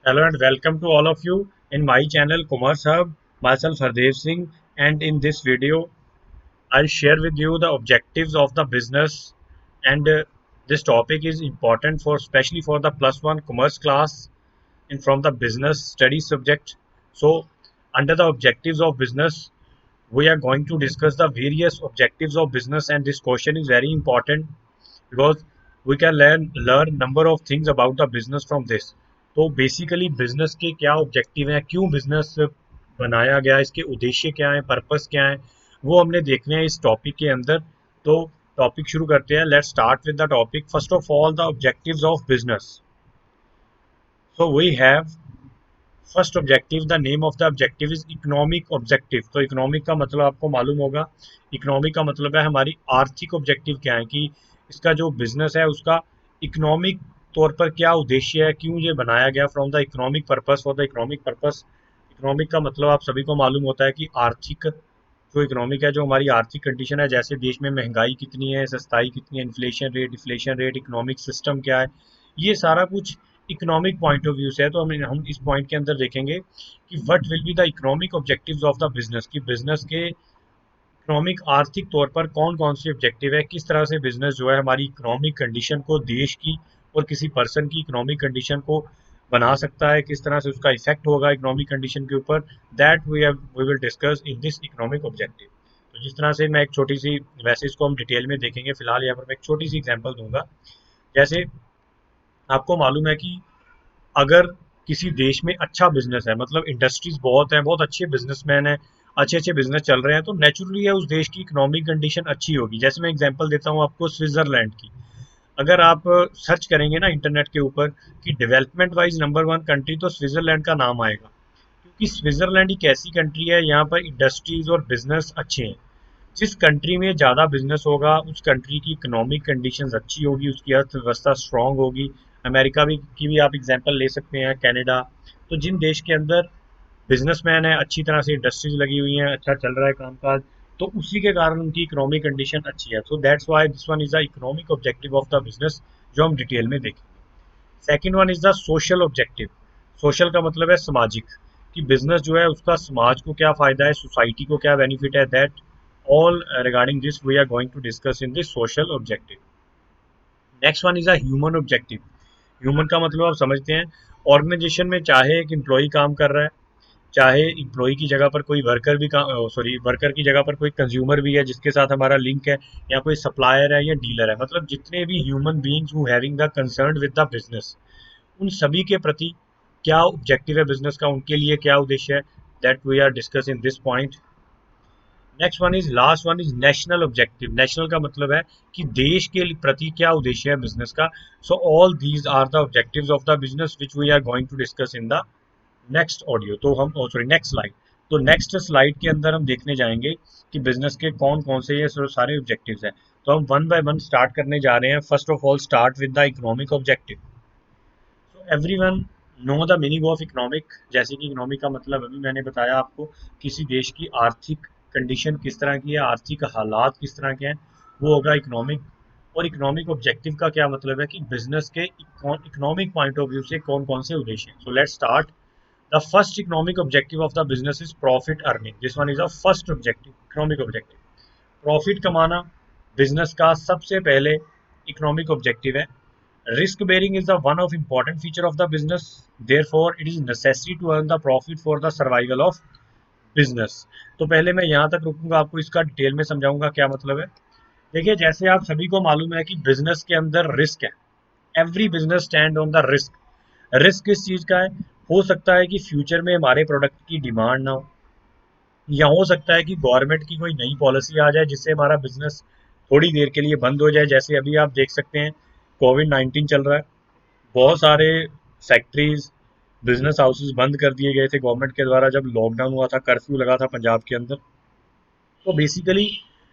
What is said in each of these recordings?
Hello and welcome to all of you in my channel Commerce Hub. Myself Hardev Singh, and in this video I'll share with you the objectives of the business, and this topic is important for especially for the plus one commerce class and from the business studies subject. So under the objectives of business we are going to discuss the various objectives of business, and this question is very important because we can learn number of things about the business from this. तो basically business के क्या objective हैं, क्यों business बनाया गया, इसके उद्देश्य क्या है, पर्पस क्या है, वो हमने देखने हैं इस टॉपिक के अंदर। तो टॉपिक शुरू करते हैं। Let's start with the topic. First of all the objectives of business. So we have first objective. The name of the objective is economic objective. तो इकोनॉमिक का मतलब आपको मालूम होगा, इकोनॉमिक का मतलब है हमारी आर्थिक ऑब्जेक्टिव क्या है, कि इसका जो बिजनेस है उसका इकोनॉमिक तौर पर क्या उद्देश्य है, क्यों ये बनाया गया, from the economic purpose. For the economic purpose, economic का मतलब आप सभी को मालूम होता है कि आर्थिक, जो इकोनॉमिक है, जो हमारी आर्थिक कंडीशन है, जैसे देश में महंगाई कितनी है, सस्ताई कितनी है, inflation rate, deflation rate, economic system क्या है, ये सारा कुछ इकोनॉमिक पॉइंट ऑफ व्यू से है। तो हम इस पॉइंट के अंदर देखेंगे कि what will be the economic objectives of the business, की बिजनेस के इकोनॉमिक आर्थिक तौर पर कौन कौन से ऑब्जेक्टिव है, किस तरह से बिजनेस जो है हमारी इकोनॉमिक कंडीशन को, देश की और किसी पर्सन की इकोनॉमिक कंडीशन को बना सकता है, किस तरह से उसका इफेक्ट होगा इकोनॉमिक कंडीशन के ऊपर। That we will discuss in this economic objective. तो जिस तरह से मैं एक छोटी सी, वैसे इसको हम डिटेल में देखेंगे, फिलहाल यहाँ पर मैं एक छोटी सी एग्जांपल दूंगा। जैसे आपको मालूम है कि अगर किसी देश में अच्छा बिजनेस है, मतलब इंडस्ट्रीज बहुत है, बहुत अच्छे बिजनेसमैन है, अच्छे अच्छे बिजनेस चल रहे हैं, तो नेचुरली है उस देश की इकोनॉमिक कंडीशन अच्छी होगी। जैसे मैं एग्जांपल देता हूँ आपको स्विट्जरलैंड की। अगर आप सर्च करेंगे ना इंटरनेट के ऊपर कि development wise number one country, तो स्विट्जरलैंड का नाम आएगा, क्योंकि स्विट्जरलैंड एक ऐसी कंट्री है यहाँ पर इंडस्ट्रीज और बिजनेस अच्छे हैं। जिस कंट्री में ज़्यादा बिजनेस होगा उस कंट्री की इकोनॉमिक कंडीशंस अच्छी होगी, उसकी अर्थव्यवस्था स्ट्रांग होगी। अमेरिका भी की भी आप एग्जांपल ले सकते हैं, कनाडा। तो जिन देश के अंदर बिजनेसमैन है, अच्छी तरह से इंडस्ट्रीज लगी हुई हैं, अच्छा चल रहा है कामकाज, तो उसी के कारण उनकी इकोनॉमिक कंडीशन अच्छी है। सो that's why this one is the economic objective of the business, जो हम डिटेल में देखेंगे। Second one is the social objective. Social का मतलब है सामाजिक, कि बिजनेस जो है उसका समाज को क्या फायदा है, सोसाइटी को क्या बेनिफिट है। That all regarding this we are going to discuss in this social objective. Next one is a human objective. Human का मतलब आप समझते हैं, ऑर्गेनाइजेशन में चाहे एक एम्प्लॉय काम कर रहा है, चाहे एम्प्लॉय की जगह पर कोई वर्कर भी, सॉरी, वर्कर की जगह पर कोई कंज्यूमर भी है जिसके साथ हमारा लिंक है, या कोई सप्लायर है या डीलर है, मतलब जितने भी human beings who having the concern with the business, उन सभी के प्रति क्या ऑब्जेक्टिव है बिजनेस का, उनके लिए क्या उद्देश्य है, that we are discuss in this point. Next one is, last one is national objective. National का मतलब है कि देश के प्रति क्या उद्देश्य है बिजनेस का। So all these are the objectives of the business which we are going to discuss in the next audio. तो हम, सॉरी, नेक्स्ट स्लाइड। तो नेक्स्ट स्लाइड के अंदर हम देखने जाएंगे कि बिजनेस के कौन कौन से ये सारे ऑब्जेक्टिव्स हैं। तो हम वन बाय वन स्टार्ट करने जा रहे हैं। First of all start with the economic objective. तो everyone know the meaning of economic. जैसे कि इकोनॉमिक का मतलब अभी मैंने बताया आपको, किसी देश की आर्थिक कंडीशन किस तरह की है, आर्थिक हालात किस तरह के हैं, वो होगा इकोनॉमिक। और इकोनॉमिक ऑब्जेक्टिव का क्या मतलब है कि बिजनेस के इकोनॉमिक पॉइंट ऑफ व्यू से कौन कौन से उद्देश्य हैं। So let's start. The first economic objective of the business is profit earning. This one is the first objective, economic objective. Profit कमाना बिजनेस का सबसे पहले इकोनॉमिक ऑब्जेक्टिव है। Risk bearing is the one of important feature of the business. Therefore, it is necessary to earn the profit for the survival of business. तो पहले मैं यहाँ तक रुकूंगा, आपको इसका डिटेल में समझाऊंगा क्या मतलब है। देखिए, जैसे आप सभी को मालूम है कि बिजनेस के अंदर रिस्क है। Every business stand on the risk. Risk किस चीज का है? हो सकता है कि फ्यूचर में हमारे प्रोडक्ट की डिमांड ना हो, या हो सकता है कि गवर्नमेंट की कोई नई पॉलिसी आ जाए जिससे हमारा बिजनेस थोड़ी देर के लिए बंद हो जाए। जैसे अभी आप देख सकते हैं, कोविड 19 चल रहा है, बहुत सारे फैक्ट्रीज, बिजनेस हाउसेस बंद कर दिए गए थे गवर्नमेंट के द्वारा, जब लॉकडाउन हुआ था, कर्फ्यू लगा था पंजाब के अंदर। तो बेसिकली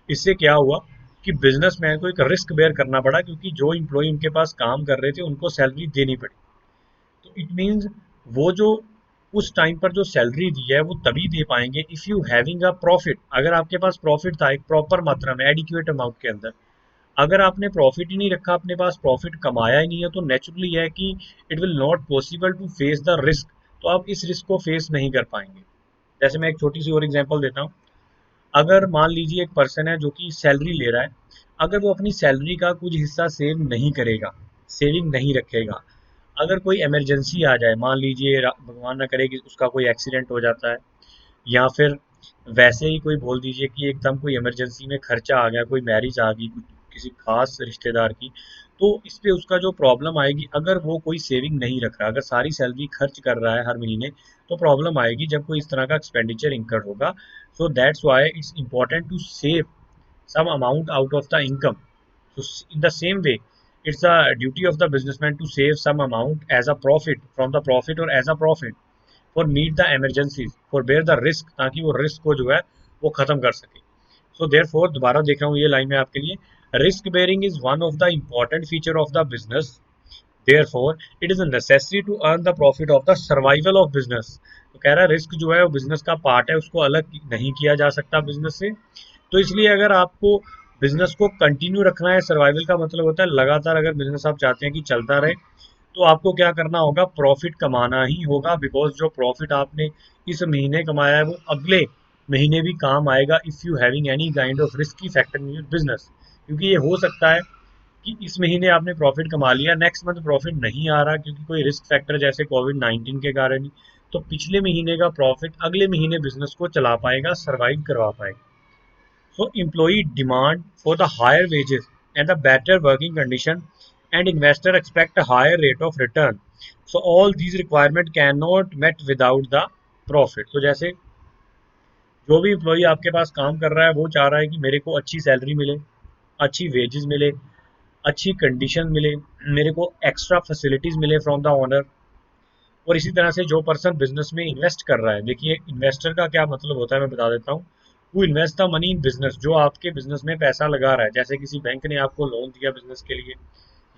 इससे क्या हुआ कि बिजनेसमैन को एक रिस्क बेयर करना पड़ा, क्योंकि जो इम्प्लॉय उनके पास काम कर रहे थे उनको सैलरी देनी पड़ी। तो इट मीन्स वो जो उस टाइम पर जो सैलरी दी है वो तभी दे पाएंगे if you having a profit. अगर आपके पास प्रॉफिट था एक प्रॉपर मात्रा में, एडिक्वेट अमाउंट के अंदर, अगर आपने प्रॉफिट ही नहीं रखा, अपने पास प्रॉफिट कमाया ही नहीं है, तो नेचुरली है कि it will not possible to face the risk. तो आप इस रिस्क को फेस नहीं कर पाएंगे। जैसे मैं एक छोटी सी और एग्जांपल देता हूँ। अगर मान लीजिए एक पर्सन है जो कि सैलरी ले रहा है, अगर वो अपनी सैलरी का कुछ हिस्सा सेव नहीं करेगा, सेविंग नहीं रखेगा, अगर कोई इमरजेंसी आ जाए, मान लीजिए भगवान ना करे कि उसका कोई एक्सीडेंट हो जाता है, या फिर वैसे ही कोई बोल दीजिए कि एकदम कोई इमरजेंसी में खर्चा आ गया, कोई मैरिज आ गई किसी खास रिश्तेदार की, तो इस पे उसका जो प्रॉब्लम आएगी, अगर वो कोई सेविंग नहीं रख रहा, अगर सारी सैलरी खर्च कर रहा है हर महीने, तो प्रॉब्लम आएगी जब कोई इस तरह का एक्सपेंडिचर इंकर होगा। So that's why it's important to save some amount out of the income. So in the same way, it's the duty of the businessman to save some amount as a profit from the profit or as a profit for meet the emergencies, for bear the risk, ताकि वो risk को जो है वो खत्म कर सके। So therefore दोबारा देख रहा हूँ ये लाइन में आपके लिए, risk bearing is one of the important feature of the business, therefore it is a necessary to earn the profit of the survival of business. तो कह रहा है रिस्क जो है वो बिजनेस का पार्ट है, उसको अलग नहीं किया जा सकता बिजनेस से। तो इसलिए अगर आपको बिजनेस को कंटिन्यू रखना है, सर्वाइवल का मतलब होता है लगातार अगर बिजनेस आप चाहते हैं कि चलता रहे, तो आपको क्या करना होगा, प्रॉफिट कमाना ही होगा। बिकॉज जो प्रॉफिट आपने इस महीने कमाया है वो अगले महीने भी काम आएगा if you having any kind of risky factor in your business. क्योंकि ये हो सकता है कि इस महीने आपने प्रॉफिट कमा लिया, नेक्स्ट मंथ प्रॉफिट नहीं आ रहा क्योंकि कोई रिस्क फैक्टर जैसे कोविड 19 के कारण ही, तो पिछले महीने का प्रॉफिट अगले महीने बिजनेस को चला पाएगा, सर्वाइव करवा पाएगा। So employee demand for the higher wages and the better working condition, and investor expect a higher rate of return. So all these requirement cannot met without the profit. तो जैसे जो भी employee आपके पास काम कर रहा है वो चाह रहा है कि मेरे को अच्छी सैलरी मिले, अच्छी वेजेस मिले, अच्छी कंडीशन मिले, मेरे को एक्स्ट्रा फैसिलिटीज मिले फ्रॉम द ओनर। और इसी तरह से जो पर्सन बिजनेस में इन्वेस्ट कर रहा है, देखिए इन्वेस्टर का क्या मतलब होता है मैं बता देता हूँ। वो invest the money in business, जो आपके बिजनेस में पैसा लगा रहा है, जैसे किसी बैंक ने आपको लोन दिया बिजनेस के लिए,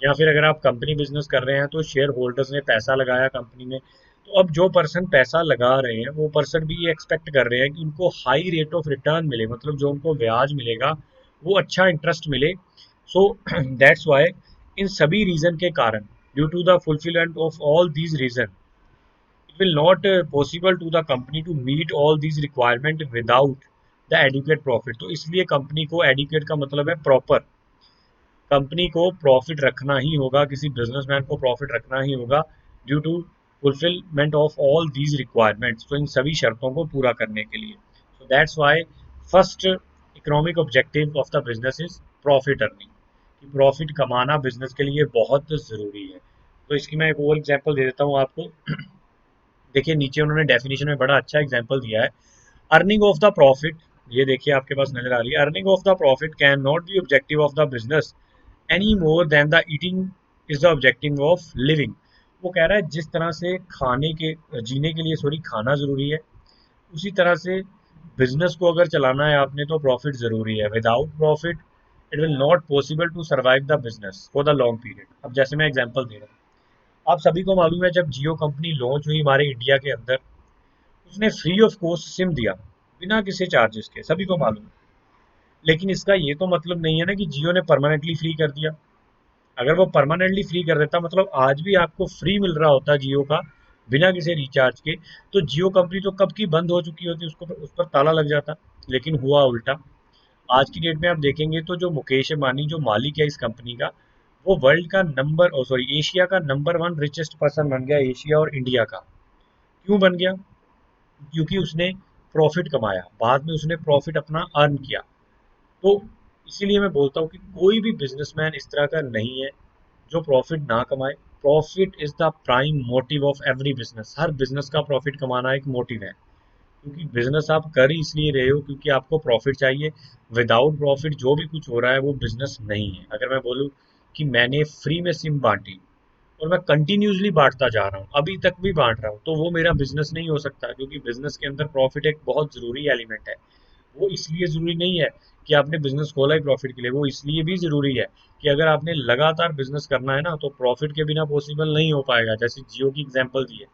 या फिर अगर आप कंपनी बिजनेस कर रहे हैं तो शेयर होल्डर्स ने पैसा लगाया कंपनी में। तो अब जो पर्सन पैसा लगा रहे हैं वो पर्सन भी ये एक्सपेक्ट कर रहे हैं कि उनको हाई रेट ऑफ रिटर्न मिले, मतलब जो उनको ब्याज मिलेगा वो अच्छा इंटरेस्ट मिले। सो दैट्स वाई इन सभी रीजन के कारण, due to the fulfilment of all these reason, it will not possible to the company to meet all these requirement without the adequate profit। तो इसलिए कंपनी को एडिक्वेट का मतलब है प्रॉपर, कंपनी को प्रॉफिट रखना ही होगा, किसी बिजनेसमैन को प्रॉफिट रखना ही होगा, due to fulfilment of all these requirements, तो इन सभी शर्तों को पूरा करने के लिए। So that's why first economic objective of the business is profit earning, कि प्रॉफिट कमाना बिजनेस के लिए बहुत ज़रूरी है। तो इसकी मैं एक और एग्जांपल दे देता हूँ आपको। देखिए नीचे उन्होंने डेफिनेशन में बड़ा अच्छा एग्जांपल दिया है, अर्निंग ऑफ द प्रॉफिट। ये देखिए आपके पास नजर आ रही है, earning of the profit can not be objective of the business any more than the eating is the objective of living. वो कह रहा है जिस तरह से खाने के जीने के लिए सॉरी खाना जरूरी है, उसी तरह से बिजनेस को अगर चलाना है आपने तो प्रॉफिट जरूरी है। Without profit it will not possible to survive the business for the long period. अब जैसे मैं एग्जांपल दे रहा हूँ, आप सभी को मालूम है जब जियो कंपनी लॉन्च हुई हमारे इंडिया के अंदर, उसने फ्री ऑफ कॉस्ट सिम दिया बिना किसी चार्जेस के, सभी को मालूम है। लेकिन इसका ये तो मतलब नहीं है ना कि जियो ने परमानेंटली फ्री कर दिया। अगर वो परमानेंटली फ्री कर देता, मतलब आज भी आपको फ्री मिल रहा होता जियो का बिना किसी रिचार्ज के, तो जियो कंपनी तो कब की बंद हो चुकी होती, उसको उस पर ताला लग जाता। लेकिन हुआ उल्टा। आज की डेट में आप देखेंगे तो जो मुकेश अंबानी जो मालिक है इस कंपनी का, वो वर्ल्ड का नंबर सॉरी एशिया का नंबर 1 रिचेस्ट पर्सन बन गया, एशिया और इंडिया का। क्यों बन गया? क्योंकि उसने प्रॉफिट कमाया, बाद में उसने प्रॉफिट अपना अर्न किया। तो इसीलिए मैं बोलता हूँ कि कोई भी बिजनेसमैन इस तरह का नहीं है जो प्रॉफिट ना कमाए। Profit is the prime motive of every business, her business का प्रॉफिट कमाना एक मोटिव है। क्योंकि बिजनेस आप कर ही इसलिए रहे हो क्योंकि आपको प्रॉफिट चाहिए। विदाउट प्रॉफिट जो भी कुछ हो रहा है वो बिजनेस नहीं है। अगर मैं बोलूँ कि मैंने फ्री में सिम बांटी और मैं कंटिन्यूसली बांटता जा रहा हूँ, अभी तक भी बांट रहा हूँ, तो वो मेरा बिजनेस नहीं हो सकता, क्योंकि बिजनेस के अंदर प्रॉफिट एक बहुत जरूरी एलिमेंट है। वो इसलिए ज़रूरी नहीं है कि आपने बिजनेस खोला ही प्रॉफिट के लिए, वो इसलिए भी ज़रूरी है कि अगर आपने लगातार बिजनेस करना है ना तो प्रॉफिट के बिना पॉसिबल नहीं हो पाएगा। जैसे जियो की एग्जांपल दी है,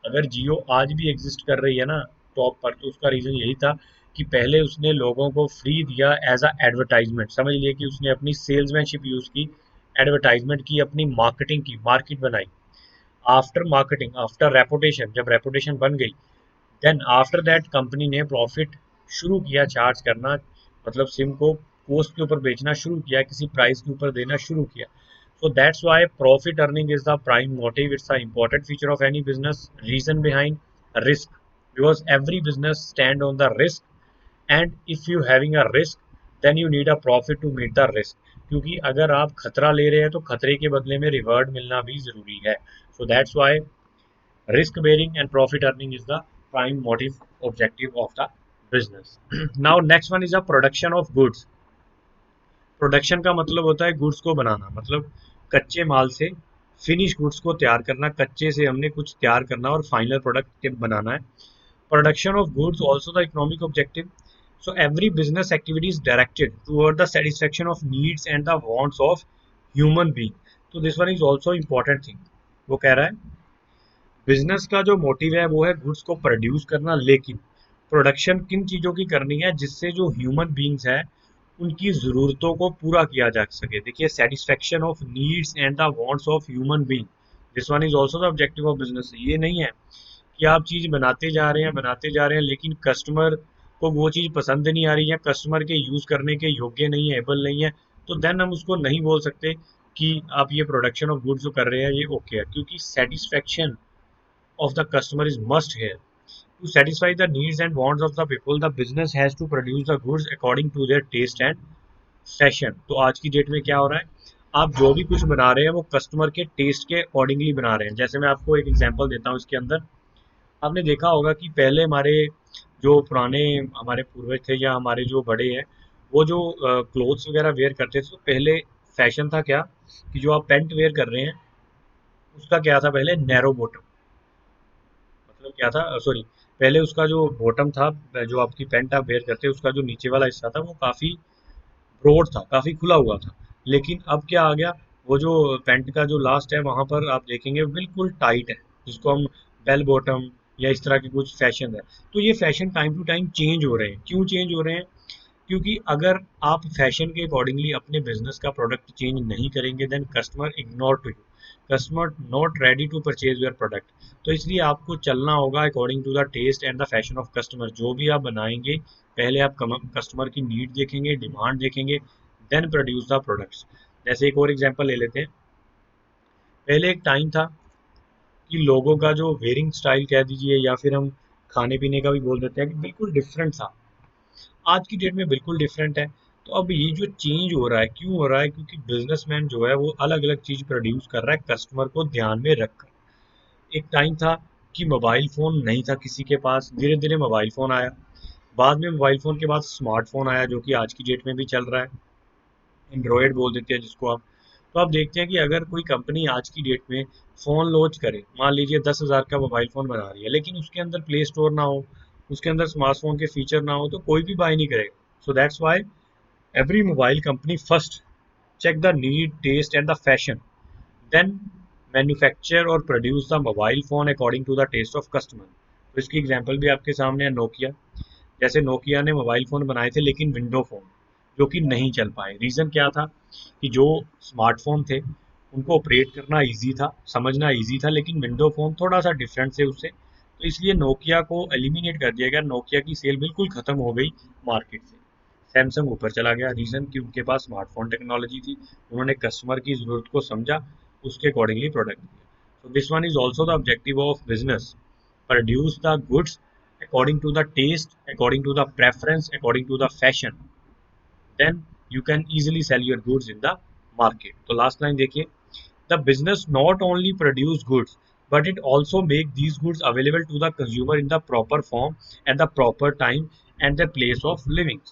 अगर जियो आज भी एग्जिस्ट कर रही है ना टॉप पर, तो उसका रीज़न यही था कि पहले उसने लोगों को फ्री दिया एज अ एडवर्टाइजमेंट, समझ लिए कि उसने अपनी सेल्समैनशिप यूज़ की, एडवर्टाइजमेंट की, अपनी मार्केटिंग की, मार्केट बनाई। आफ्टर मार्केटिंग, आफ्टर रेपुटेशन, जब रेपुटेशन बन गई, देन आफ्टर दैट कंपनी ने प्रॉफिट शुरू किया चार्ज करना, मतलब सिम को कॉस्ट के ऊपर बेचना शुरू किया, किसी प्राइस के ऊपर देना शुरू किया। So that's why profit earning is the prime motive. It's the important feature of any business. Reason behind risk, because every business stand on the risk, and if you having a risk, then you need a profit to meet the risk. क्योंकि अगर आप खतरा ले रहे हैं तो खतरे के बदले में रिवॉर्ड मिलना भी जरूरी है. So that's why risk bearing and profit earning is the prime motive objective of the business. Now next one is a production of goods. Production का मतलब होता है गुड्स को बनाना, मतलब कच्चे माल से फिनिश गुड्स को तैयार करना, कच्चे से हमने कुछ तैयार करना और फाइनल प्रोडक्ट बनाना है. Production of goods also the economic objective. So every business activity is directed toward the satisfaction of needs and the wants of human being. तो this one is also important thing. वो कह रहा है business का जो motive है वो है गुड्स को प्रोड्यूस करना, लेकिन प्रोडक्शन किन चीज़ों की करनी है जिससे जो ह्यूमन बींग्स है उनकी ज़रूरतों को पूरा किया जा सके. देखिए, satisfaction of needs and the wants of human being, this one is also the objective of business. ये नहीं है कि आप चीज़ बनाते जा रहे हैं लेकिन कस्टमर को वो चीज़ पसंद नहीं आ रही है, कस्टमर के यूज़ करने के योग्य नहीं है, एबल नहीं है, तो देन हम उसको नहीं बोल सकते कि आप ये प्रोडक्शन ऑफ गुड्स जो कर रहे हैं ये ओके है, क्योंकि satisfaction of the customer is must here. To satisfy the needs and wants of the people, the business has to produce the goods according to their taste and fashion. तो आज की डेट में क्या हो रहा है, आप जो भी कुछ बना रहे हैं वो कस्टमर के टेस्ट के अकॉर्डिंगली बना रहे हैं. जैसे मैं आपको एक एग्जांपल देता हूँ इसके अंदर. आपने देखा होगा कि पहले हमारे जो पुराने हमारे पूर्वज थे या हमारे जो बड़े हैं, वो जो क्लोथ्स वगैरह वेयर करते थे, तो पहले फैशन था क्या कि जो आप पैंट वेयर कर रहे हैं उसका क्या था, पहले नैरो बॉटम, मतलब क्या था, सॉरी, पहले उसका जो बॉटम था, जो आपकी पैंट आप वेयर करते हैं उसका जो नीचे वाला हिस्सा था वो काफ़ी ब्रॉड था, काफ़ी खुला हुआ था. लेकिन अब क्या आ गया, वो जो पैंट का जो लास्ट है वहाँ पर आप देखेंगे बिल्कुल टाइट है, जिसको हम बेल बॉटम या इस तरह के कुछ फैशन है. तो ये fashion time to time change हो रहे हैं. क्यों चेंज हो रहे हैं? क्योंकि अगर आप फैशन के अकॉर्डिंगली अपने बिजनेस का प्रोडक्ट चेंज नहीं करेंगे, then customer ignore to you, customer not ready to purchase your product. तो इसलिए आपको चलना होगा according to the taste and the fashion of customer. जो भी आप बनाएंगे पहले आप कस्टमर की नीड देखेंगे, डिमांड देखेंगे, देन प्रोड्यूस द प्रोडक्ट्स. जैसे एक और एग्जांपल ले लेते हैं. पहले एक टाइम था कि लोगों का जो वेयरिंग स्टाइल कह दीजिए या फिर हम खाने पीने का भी बोल देते हैं कि बिल्कुल डिफरेंट था. आज की डेट में बिल्कुल डिफरेंट है. तो अब ये जो चेंज हो रहा है, क्यों हो रहा है? क्योंकि बिजनेसमैन जो है वो अलग अलग चीज प्रोड्यूस कर रहा है कस्टमर को ध्यान में रखकर. एक टाइम था कि मोबाइल फोन नहीं था किसी के पास, धीरे धीरे मोबाइल फोन आया, बाद में मोबाइल फोन के बाद स्मार्टफोन आया जो कि आज की डेट में भी चल रहा है, एंड्रॉयड बोल देते हैं जिसको आप. तो आप देखते हैं कि अगर कोई कंपनी आज की डेट में फ़ोन लॉन्च करे, मान लीजिए 10,000 का मोबाइल फ़ोन बना रही है, लेकिन उसके अंदर प्ले स्टोर ना हो, उसके अंदर स्मार्टफोन के फीचर ना हो, तो कोई भी बाय नहीं करेगा. सो that's Y every mobile company first check the need, taste and the fashion, then manufacture or produce the mobile phone according to the taste of customer. तो इसकी एग्जांपल भी आपके सामने है, नोकिया. जैसे नोकिया ने मोबाइल फ़ोन बनाए थे लेकिन विंडो फ़ोन जो कि नहीं चल पाए. रीज़न क्या था कि जो स्मार्टफोन थे उनको ऑपरेट करना इजी था, समझना इजी था, लेकिन विंडो फ़ोन थोड़ा सा डिफरेंट थे उससे, तो इसलिए नोकिया को एलिमिनेट कर दिया गया. नोकिया की सेल बिल्कुल ख़त्म हो गई मार्केट से. सैमसंग ऊपर चला गया. रीज़न कि उनके पास स्मार्टफोन टेक्नोलॉजी थी, उन्होंने कस्टमर की ज़रूरत को समझा, उसके अकॉर्डिंगली प्रोडक्ट दिया. सो this one is also the objective of business, produce the goods according to the taste, according to the preference, according to the fashion, then you can easily sell your goods in the market. तो last line देखिए, the business not only produce goods but it also make these goods available to the consumer in the proper form at the proper time and the place of living.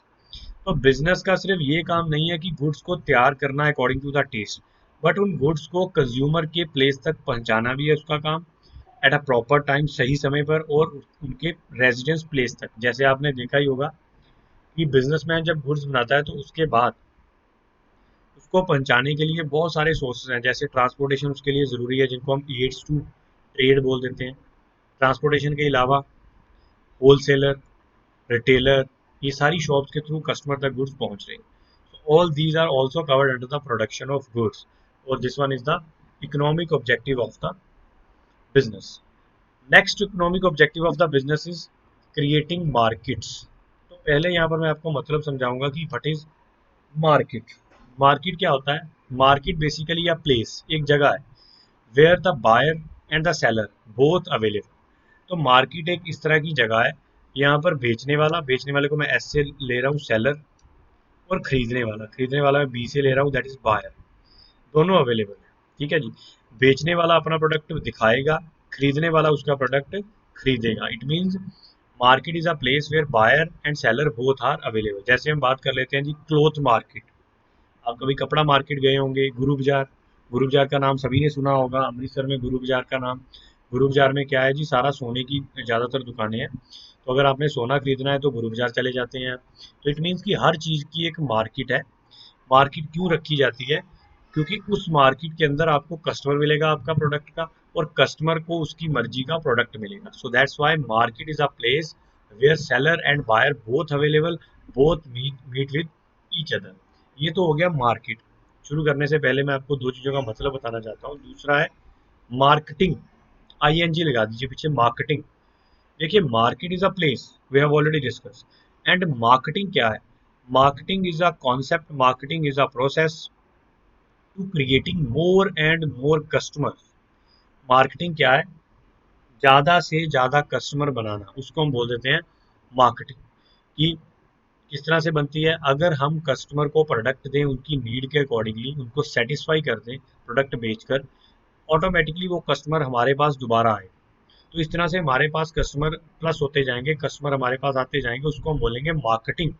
तो business का सिर्फ ये काम नहीं है कि goods को तैयार करना है according to the taste, but उन गुड्स को कंज्यूमर के प्लेस तक पहुंचाना भी है उसका काम, एट अ प्रॉपर टाइम, सही समय पर, और उनके रेजिडेंस प्लेस तक. जैसे आपने देखा ही होगा कि बिजनेसमैन जब गुड्स बनाता है तो उसके बाद उसको पहुंचाने के लिए बहुत सारे सोर्सेज हैं. जैसे ट्रांसपोर्टेशन उसके लिए ज़रूरी है, जिनको हम ईट्स टू ट्रेड बोल देते हैं. ट्रांसपोर्टेशन के अलावा होल सेलर, रिटेलर, ये सारी शॉप्स के थ्रू कस्टमर तक गुड्स पहुंच रहे हैं। All these are also covered under the production of goods, और this one is the economic objective of the business. Next economic objective of the business is creating markets. तो पहले यहाँ पर मैं आपको मतलब समझाऊंगा कि व्हाट इज मार्केट। मार्केट क्या होता है? मार्केट बेसिकली अ प्लेस, एक जगह है, where the buyer and the seller both available. तो मार्केट एक इस तरह की जगह है, यहाँ पर बेचने वाले को मैं एस से ले रहा हूँ सेलर, और खरीदने वाला मैं बी से ले रहा हूँ दैट इज बायर। दोनों अवेलेबल है, ठीक है जी। बेचने वाला अपना प्रोडक्ट दिखाएगा, खरीदने वाला उसका प्रोडक्ट खरीदेगा। It means market is a place where buyer and seller both are available. जैसे हम बात कर लेते हैं जी क्लोथ मार्केट। आप कभी कपड़ा मार्केट गए होंगे, गुरु बाजार। गुरु बाजार का नाम सभी ने सुना होगा, अमृतसर में गुरु बाजार का नाम। गुरु बाजार में क्या है जी, सारा सोने की ज़्यादातर दुकानें हैं। तो अगर आपने सोना खरीदना है तो गुरु बाजार चले जाते हैं। तो इट मीन्स कि हर चीज़ की एक मार्केट है। मार्केट क्यों रखी जाती है? क्योंकि उस मार्केट के अंदर आपको कस्टमर मिलेगा आपका प्रोडक्ट का, और कस्टमर को उसकी मर्जी का प्रोडक्ट मिलेगा। So that's why market is a place where seller and buyer both available, both meet with each other. ये तो हो गया मार्केट। शुरू करने से पहले मैं आपको दो चीज़ों का मतलब बताना चाहता हूँ। दूसरा है मार्केटिंग, आई एन जी लगा दीजिए पीछे, मार्केटिंग। देखिए market is a place, we have already discuss. And marketing क्या है? Marketing is a concept, marketing is a process to creating more and more customers. Marketing क्या है? ज़्यादा से ज़्यादा कस्टमर बनाना, उसको हम बोल देते हैं मार्केटिंग। कि किस तरह से बनती है? अगर हम कस्टमर को प्रोडक्ट दें उनकी नीड के अकॉर्डिंगली, उनको सेटिस्फाई कर दें प्रोडक्ट बेचकर, ऑटोमेटिकली वो कस्टमर हमारे पास दोबारा आए। तो इस तरह से हमारे पास कस्टमर प्लस होते जाएंगे, कस्टमर हमारे पास आते जाएंगे, उसको हम बोलेंगे मार्केटिंग।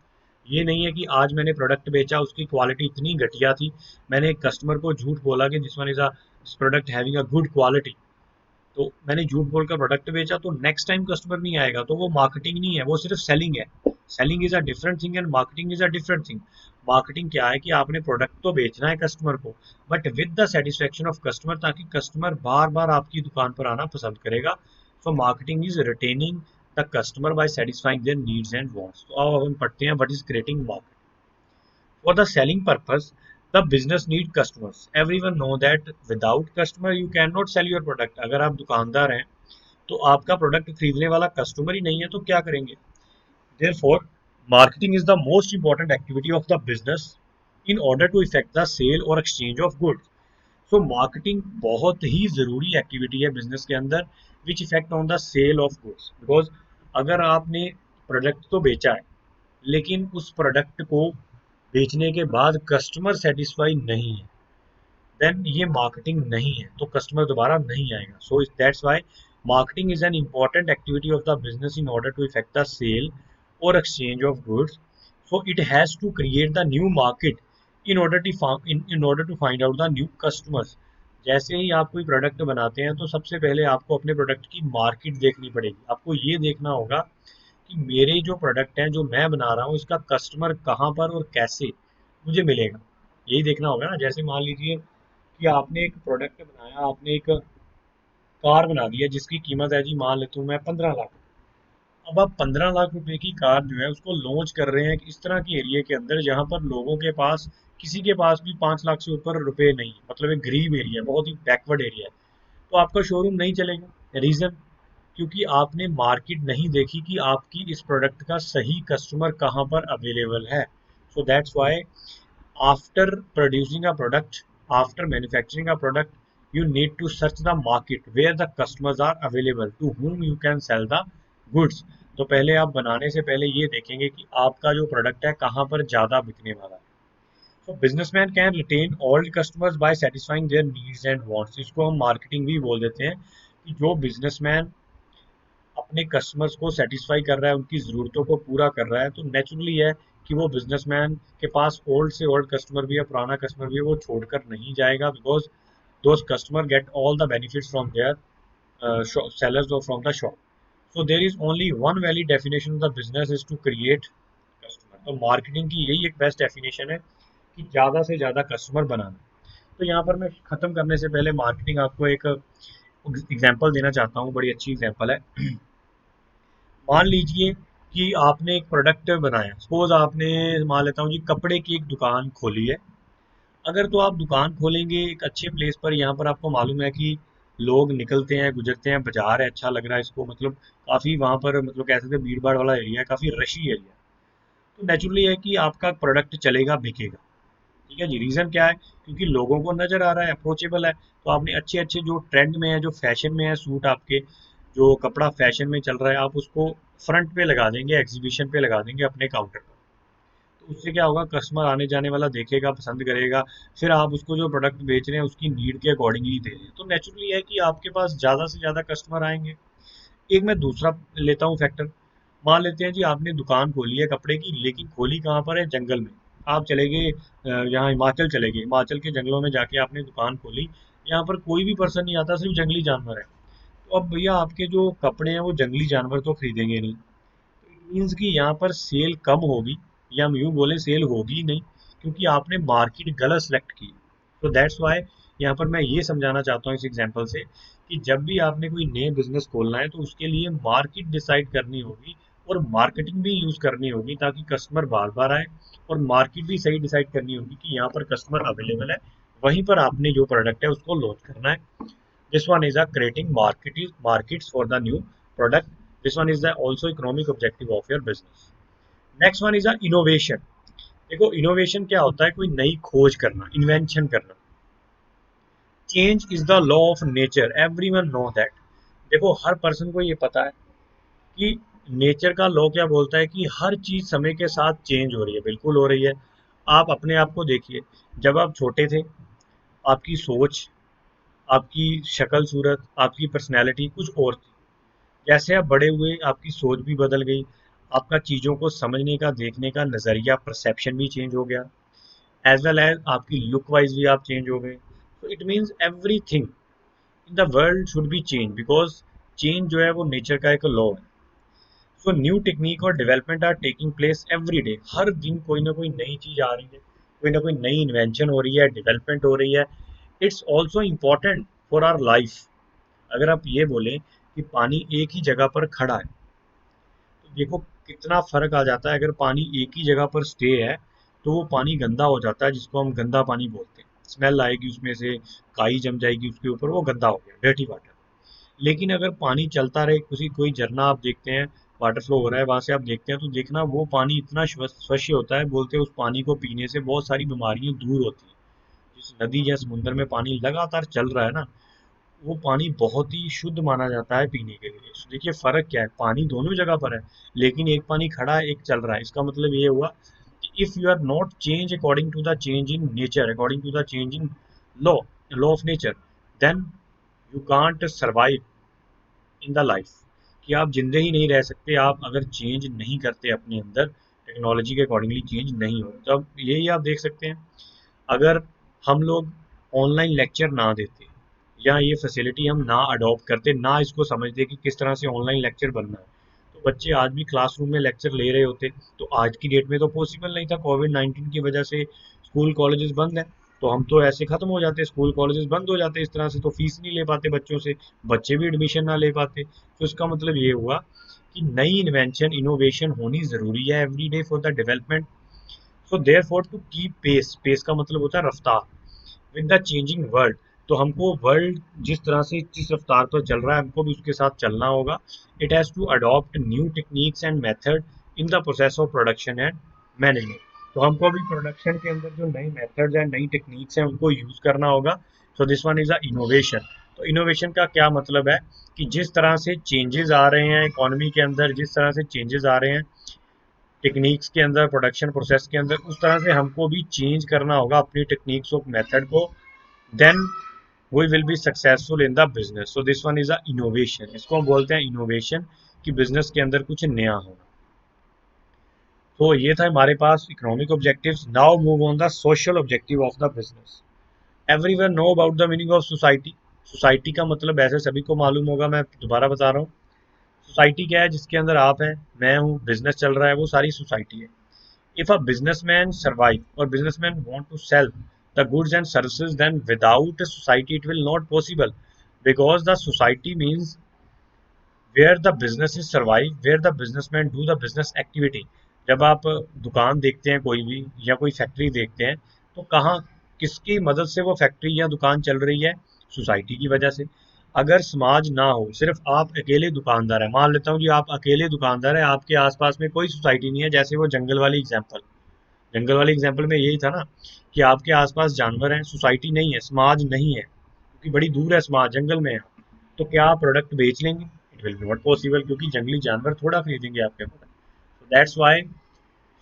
ये नहीं है कि आज मैंने प्रोडक्ट बेचा, उसकी क्वालिटी इतनी घटिया थी, मैंने एक कस्टमर को झूठ बोला कि this one is a product having a good quality, तो मैंने झूठ बोलकर प्रोडक्ट बेचा, तो नेक्स्ट टाइम कस्टमर नहीं आएगा। तो वो मार्केटिंग नहीं है, वो सिर्फ सेलिंग है। Selling is a different thing and marketing is a different thing. Marketing क्या है कि आपने प्रोडक्ट तो बेचना है कस्टमर को, but with the satisfaction of customer, ताकि कस्टमर बार बार आपकी दुकान पर आना पसंद करेगा। So marketing is retaining the customer bye satisfying there needs and wants. तो अब हम पढ़ते हैं what is creating market. For the selling purpose, the business need customers. Everyone know that without customer you cannot sell your product. अगर आप दुकानदार हैं तो आपका प्रोडक्ट खरीदने वाला कस्टमर ही नहीं है तो क्या करेंगे? Therefore, marketing is the most important activity of the business in order to effect the sale or exchange of goods. So marketing बहुत ही ज़रूरी एक्टिविटी है बिजनेस के अंदर, which effect on the sale of goods. Because अगर आपने product तो बेचा है, लेकिन उस प्रोडक्ट को बेचने के बाद कस्टमर सेटिस्फाई नहीं है, देन ये मार्केटिंग नहीं है, तो कस्टमर दोबारा नहीं आएगा। So that's why marketing is an important activity of the business in order to effect the sale और exchange of goods. So it has to create the new market in order to find out the new customers. जैसे ही आप कोई product बनाते हैं तो सबसे पहले आपको अपने प्रोडक्ट की मार्केट देखनी पड़ेगी। आपको ये देखना होगा कि मेरे जो प्रोडक्ट हैं जो मैं बना रहा हूँ इसका कस्टमर कहाँ पर और कैसे मुझे मिलेगा, यही देखना होगा ना। जैसे मान लीजिए कि आपने एक प्रोडक्ट बनाया, आपने एक कार बना दी है जिसकी कीमत है जी, मान लेता हूँ मैं 15 लाख। अब आप 15 लाख रुपए की कार जो है उसको लॉन्च कर रहे हैं इस तरह की एरिया के अंदर जहां पर लोगों के पास, किसी के पास भी 5 लाख से ऊपर रुपए नहीं, मतलब एक गरीब एरिया है, बहुत ही बैकवर्ड एरिया है। तो आपका शोरूम नहीं चलेगा। रीजन, क्योंकि आपने मार्केट नहीं देखी कि आपकी इस प्रोडक्ट का सही कस्टमर कहाँ पर अवेलेबल है। सो that's Y after producing a product, after manufacturing a product, you need to search the market where the customers are available to whom you can sell the goods. तो पहले आप बनाने से पहले ये देखेंगे कि आपका जो प्रोडक्ट है कहाँ पर ज़्यादा बिकने वाला है। So businessman can retain all customers by satisfying their needs and wants. इसको हम मार्केटिंग भी बोल देते हैं कि जो बिजनेसमैन अपने कस्टमर्स को सेटिस्फाई कर रहा है, उनकी ज़रूरतों को पूरा कर रहा है, तो नेचुरली है कि वो बिजनेसमैन के पास ओल्ड से ओल्ड कस्टमर भी है, पुराना कस्टमर भी है, वो छोड़कर नहीं जाएगा। Because those customer get all the benefits from their sellers or from the shop. So there is only one valid definition of the business is to create customer. तो मार्केटिंग की यही एक बेस्ट डेफिनेशन है कि ज़्यादा से ज़्यादा customer बनाना। तो यहाँ पर मैं ख़त्म करने से पहले मार्केटिंग आपको एक एग्जांपल देना चाहता हूँ, बड़ी अच्छी एग्जांपल है। मान लीजिए कि आपने एक प्रोडक्ट बनाया, सपोज आपने मान लेता हूँ जी कपड़े की एक दुकान खोली है। अगर तो आप दुकान खोलेंगे एक अच्छे प्लेस पर, यहाँ पर आपको मालूम है कि लोग निकलते हैं गुजरते हैं, बाजार है अच्छा लग रहा है इसको, मतलब काफ़ी वहाँ पर मतलब कह सकते हैं भीड़ भाड़ वाला एरिया है, काफ़ी रशी एरिया। तो नेचुरली है कि आपका प्रोडक्ट चलेगा बिकेगा। ठीक है जी, रीज़न क्या है? क्योंकि लोगों को नज़र आ रहा है, अप्रोचेबल है। तो आपने अच्छे अच्छे जो ट्रेंड में है, जो फैशन में है सूट आपके, जो कपड़ा फैशन में चल रहा है, आप उसको फ्रंट पे लगा देंगे, एग्जीबिशन पे लगा देंगे अपने काउंटर पर। तो उससे क्या होगा, कस्टमर आने जाने वाला देखेगा, पसंद करेगा। फिर आप उसको जो प्रोडक्ट बेच रहे हैं उसकी नीड के अकॉर्डिंगली दे रहे हैं, तो नेचुरली है कि आपके पास ज़्यादा से ज़्यादा कस्टमर आएंगे। एक मैं दूसरा लेता हूँ फैक्टर। मान लेते हैं जी आपने दुकान खोली है कपड़े की, लेकिन खोली कहाँ पर है? जंगल में। आप चले गए यहाँ हिमाचल चले गए, हिमाचल के जंगलों में जाके आपने दुकान खोली। यहाँ पर कोई भी पर्सन नहीं आता, सिर्फ जंगली जानवर है। तो अब भैया आपके जो कपड़े हैं वो जंगली जानवर तो खरीदेंगे नहीं। मीन्स कि यहाँ पर सेल कम होगी, या हम यूँ बोले सेल होगी ही नहीं, क्योंकि आपने मार्केट गलत सेलेक्ट की। तो दैट्स वाई यहाँ पर मैं ये समझाना चाहता हूँ इस एग्जांपल से, कि जब भी आपने कोई नए बिजनेस खोलना है तो उसके लिए मार्केट डिसाइड करनी होगी, और मार्केटिंग भी यूज करनी होगी ताकि कस्टमर बार बार आए। और मार्केट भी सही डिसाइड करनी होगी कि यहाँ पर कस्टमर अवेलेबल है, वहीं पर आपने जो प्रोडक्ट है उसको लॉन्च करना है। This one is a creating markets for the new product. This one is the also economic objective of your business. Next one is a innovation. देखो इनोवेशन क्या होता है? कोई नई खोज करना, इन्वेंशन करना। Change is the law of nature, everyone know that. देखो हर पर्सन को ये पता है कि नेचर का लॉ क्या बोलता है, कि हर चीज समय के साथ चेंज हो रही है, बिल्कुल हो रही है। आप अपने आप को देखिए, जब आप छोटे थे आपकी सोच, आपकी शक्ल सूरत, आपकी पर्सनैलिटी कुछ और थी। जैसे आप बड़े हुए आपकी सोच भी बदल गई, आपका चीज़ों को समझने का, देखने का नज़रिया, परसेप्शन भी चेंज हो गया। एज वेल एज आपकी लुक वाइज भी आप चेंज हो गए। तो it means everything in the world should be change, because change जो है वो नेचर का एक लॉ है। सो न्यू टेक्निक और development are taking place every day. हर दिन कोई ना कोई नई चीज़ आ रही है, कोई ना कोई नई इन्वेंशन हो रही है, डेवलपमेंट हो रही है। It's also important for our life. अगर आप ये बोलें कि पानी एक ही जगह पर खड़ा है, तो देखो कितना फर्क आ जाता है। अगर पानी एक ही जगह पर स्टे है तो वो पानी गंदा हो जाता है, जिसको हम गंदा पानी बोलते हैं। स्मेल आएगी उसमें से, काई जम जाएगी उसके ऊपर, वो गंदा हो गया, डर्टी वाटर। लेकिन अगर पानी चलता रहे, किसी कोई झरना आप देखते हैं, वाटर फ्लो हो रहा है, वहां से आप देखते हैं, तो देखना वो पानी इतना स्वच्छ होता है, बोलते हैं उस पानी को पीने से बहुत सारी बीमारियां दूर होती हैं। जिस नदी या समुद्र में पानी लगातार चल रहा है ना, वो पानी बहुत ही शुद्ध माना जाता है पीने के लिए। So, देखिए फर्क क्या है, पानी दोनों जगह पर है, लेकिन एक पानी खड़ा है, एक चल रहा है। इसका मतलब ये हुआ कि if you are not change according to the change in nature, according to the change in law law of nature, then you can't survive in the life. कि आप जिंदे ही नहीं रह सकते, आप अगर चेंज नहीं करते अपने अंदर, टेक्नोलॉजी के अकॉर्डिंगली चेंज नहीं हो। तो अब यही आप देख सकते हैं, अगर हम लोग ऑनलाइन लेक्चर ना देते, या ये फैसिलिटी हम ना अडॉप्ट करते, ना इसको समझते कि किस तरह से ऑनलाइन लेक्चर बनना है, तो बच्चे आज भी क्लासरूम में लेक्चर ले रहे होते। तो आज की डेट में तो पॉसिबल नहीं था, कोविड 19 की वजह से स्कूल कॉलेजेस बंद है। तो हम तो ऐसे खत्म हो जाते, स्कूल कॉलेजेस बंद हो जाते इस तरह से, तो फीस नहीं ले पाते बच्चों से, बच्चे भी एडमिशन ना ले पाते। तो इसका मतलब ये हुआ कि नई इन्वेंशन, इनोवेशन होनी ज़रूरी है every day for the development. So therefore to keep pace, pace का मतलब होता है रफ्तार, विद द चेंजिंग वर्ल्ड। तो हमको वर्ल्ड जिस तरह से जिस रफ्तार पर चल रहा है, हमको भी उसके साथ चलना होगा। It has to adopt new techniques and method in the process of production and management. तो हमको भी प्रोडक्शन के अंदर जो नई मेथड्स एंड नई टेक्निक्स हैं उनको यूज़ करना होगा। सो this one is a innovation. तो इनोवेशन का क्या मतलब है, कि जिस तरह से चेंजेस आ रहे हैं इकोनॉमी के अंदर, जिस तरह से चेंजेस आ रहे हैं टेक्निक्स के अंदर, प्रोडक्शन प्रोसेस के अंदर, उस तरह से हमको भी चेंज करना होगा अपनी टेक्निक्स ऑफ मेथड को। Then we will be successful in the business. So this one is a innovation, इसको हम बोलते हैं इनोवेशन, कि बिजनेस के अंदर कुछ नया होना। तो ये था हमारे पास economic objectives. Now move on the social objective of the business. Everyone know about the meaning of society. Society का मतलब ऐसे सभी को मालूम होगा, मैं दोबारा बता रहा हूँ। सोसाइटी क्या है? जिसके अंदर आप हैं, मैं हूँ, बिजनेस चल रहा है, वो सारी सोसाइटी है। If a businessman survive or businessman want to sell the goods and services, then without a society it will not possible, because the society means where the business is survive, where the businessman do the business activity. जब आप दुकान देखते हैं कोई भी या कोई factory देखते हैं, तो कहाँ किसकी मदद से वो फैक्ट्री या दुकान चल रही है? सोसाइटी की वजह से। अगर समाज ना हो, सिर्फ आप अकेले दुकानदार है, मान लेता हूँ कि आप अकेले दुकानदार है, आपके आसपास में कोई सोसाइटी नहीं है, जैसे वो जंगल वाली एग्जाम्पल, जंगल वाले एग्जाम्पल में यही था ना कि आपके आसपास जानवर हैं, सोसाइटी नहीं है, समाज नहीं है, क्योंकि बड़ी दूर है समाज, जंगल में है, तो क्या आप प्रोडक्ट बेच लेंगे? इट विल नॉट पॉसिबल, क्योंकि जंगली जानवर थोड़ा खरीदेंगे आपके product. That's why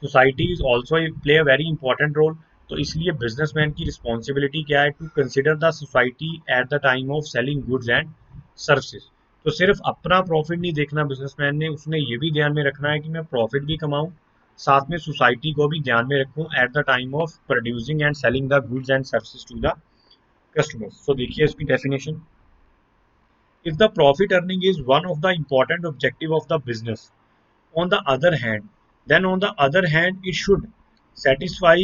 society is also play a very important role. तो इसलिए बिजनेसमैन की रिस्पॉन्सिबिलिटी क्या है? To consider the society at the time of selling goods and services. तो सिर्फ अपना प्रॉफिट नहीं देखना बिजनेसमैन ने, उसने ये भी ध्यान में रखना है कि मैं प्रॉफिट भी कमाऊं, साथ में सोसाइटी को भी ध्यान में रखूं at the time of producing and selling the goods and services to the customers. तो देखिए इसकी definition, if the profit earning is one of the important objective of the business, on the other hand, then on the other hand it should satisfy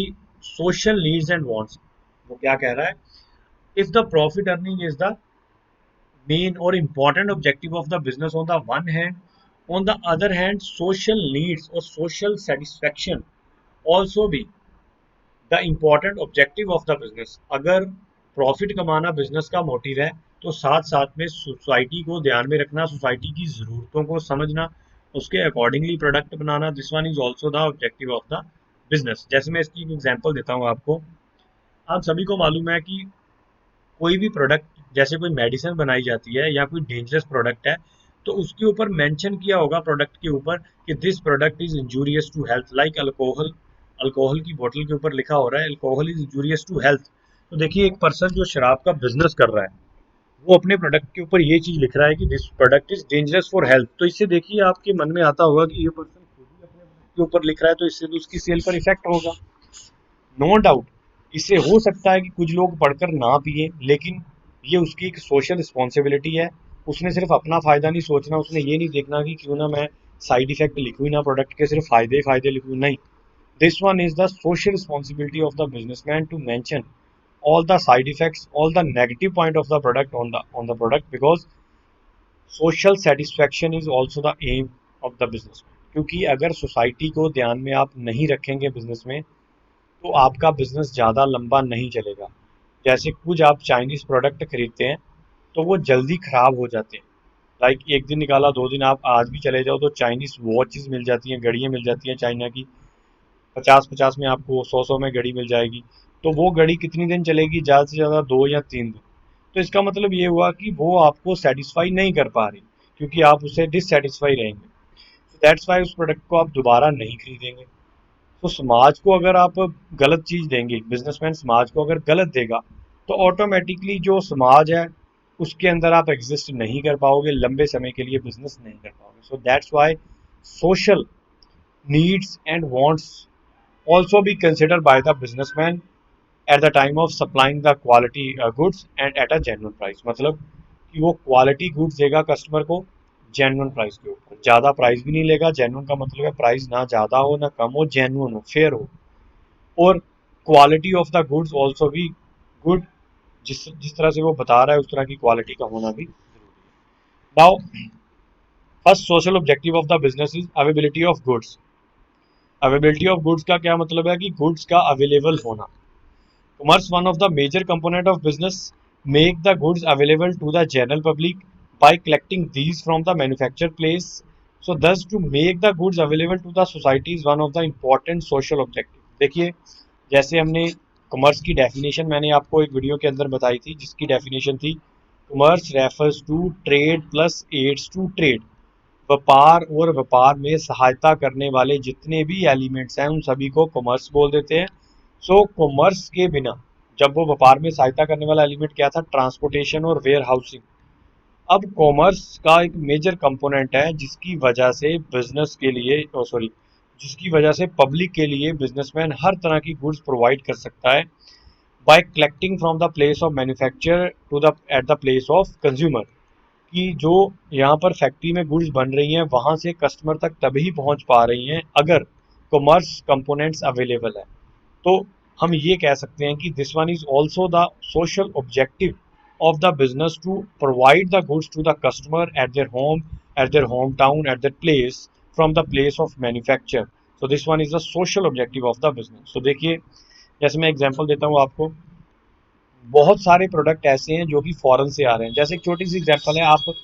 social needs and wants। वो क्या कह रहा है? If the profit earning is the main or important objective of the business on the one hand, on the other hand social needs or social satisfaction also be the important objective of the business. अगर profit कमाना business का motive है, तो साथ साथ में society को ध्यान में रखना, सोसाइटी की ज़रूरतों को समझना, उसके accordingly product banana, this one is also the objective of the business. जैसे मैं इसकी एक एग्जांपल देता हूँ आपको। आप सभी को मालूम है कि कोई भी प्रोडक्ट, जैसे कोई मेडिसिन बनाई जाती है या कोई डेंजरस प्रोडक्ट है, तो उसके ऊपर मेंशन किया होगा प्रोडक्ट के ऊपर कि this product is injurious to health, like alcohol. Alcohol की बोतल के ऊपर लिखा हो रहा है alcohol is injurious to health. तो देखिए एक पर्सन जो शराब का बिजनेस कर रहा है, वो अपने प्रोडक्ट के ऊपर ये चीज लिख रहा है कि this product is dangerous for health. तो इससे देखिए आपके मन में आता होगा कि ये पर्सन खुद ही अपने प्रोडक्ट के ऊपर लिख रहा है, तो इससे तो उसकी सेल पर इफेक्ट होगा। नो डाउट इससे हो सकता है कि कुछ लोग पढ़कर ना पिए, लेकिन ये उसकी एक सोशल रिस्पॉन्सिबिलिटी है। उसने सिर्फ अपना फायदा नहीं सोचना, उसने ये नहीं देखना कि क्यों ना मैं साइड इफेक्ट लिखूँ ना प्रोडक्ट के, सिर्फ फायदे फायदे लिखूँ, नहीं। This one is the social responsibility of the businessman to mention all the side effects, all the negative point of the product on the product, because social satisfaction is also the aim of the business। क्योंकि अगर society को ध्यान में आप नहीं रखेंगे business में, तो आपका बिजनेस ज़्यादा लंबा नहीं चलेगा। जैसे कुछ आप चाइनीज़ प्रोडक्ट खरीदते हैं, तो वो जल्दी ख़राब हो जाते हैं। लाइक एक दिन निकाला, 2 दिन आप आज भी चले जाओ तो चाइनीज़ वॉचेस मिल जाती हैं, घड़ियाँ मिल जाती हैं चाइना की, 50-50 में आपको, 100-100 में घड़ी मिल जाएगी। तो वो घड़ी कितनी दिन चलेगी? ज़्यादा से ज़्यादा 2 या 3 दिन। तो इसका मतलब ये हुआ कि वो आपको सेटिस्फाई नहीं कर पा रही, क्योंकि आप उसे डिससेटिस्फाई रहेंगे। दैट्स वाई उस प्रोडक्ट को आप दोबारा नहीं खरीदेंगे। तो समाज को अगर आप गलत चीज़ देंगे, बिजनेसमैन समाज को अगर गलत देगा, तो ऑटोमेटिकली जो समाज है उसके अंदर आप एग्जिस्ट नहीं कर पाओगे, लंबे समय के लिए बिजनेस नहीं कर पाओगे। सो that's Y social needs and wants also be considered by the businessman at the time of supplying the quality goods and at a genuine price। मतलब कि वो क्वालिटी गुड्स देगा कस्टमर को जेन्युइन प्राइस के ऊपर, ज़्यादा प्राइस भी नहीं लेगा। जेन्युइन का मतलब है प्राइस ना ज़्यादा हो ना कम हो, जेन्युइन हो, फेयर हो। और quality of the goods also भी गुड, जिस जिस तरह से वो बता रहा है उस तरह की क्वालिटी का होना भी जरूरी है। Now first social objective of the business is availability of goods. Availability of goods का क्या मतलब है? कि गुड्स का अवेलेबल होना। Commerce, one of the major component of business, make the goods available to the general public by collecting these from the manufacture place। So thus to make the goods available to the society is one of the important social objective। देखिए जैसे हमने commerce की definition मैंने आपको एक video के अंदर बताई थी, जिसकी डेफिनेशन थी commerce refers to trade plus aids to trade. व्यापार और व्यापार में सहायता करने वाले जितने भी एलिमेंट्स हैं उन सभी को कॉमर्स बोल देते हैं। सो कॉमर्स के बिना, जब वो व्यापार में सहायता करने वाला एलिमेंट क्या था? ट्रांसपोर्टेशन और वेयर हाउसिंग। अब कॉमर्स का एक मेजर कंपोनेंट है जिसकी वजह से बिजनेस के लिए, सॉरी, जिसकी वजह से पब्लिक के लिए बिजनेसमैन हर तरह की गुड्स प्रोवाइड कर सकता है by collecting from the place of manufacture to the at the place of consumer. कि जो यहाँ पर फैक्ट्री में गुड्स बन रही हैं वहाँ से कस्टमर तक तभी पहुँच पा रही हैं अगर कॉमर्स कंपोनेंट्स अवेलेबल है। तो हम ये कह सकते हैं कि this one is also the social objective of the business to provide the goods to the customer at their home at their hometown, at their place, from the place of manufacture. So this one is the social objective of the business. So देखिए, जैसे मैं example देता हूँ आपको, बहुत सारे product ऐसे हैं जो कि फॉरेन से आ रहे हैं। जैसे एक छोटी सी एग्जांपल है, आप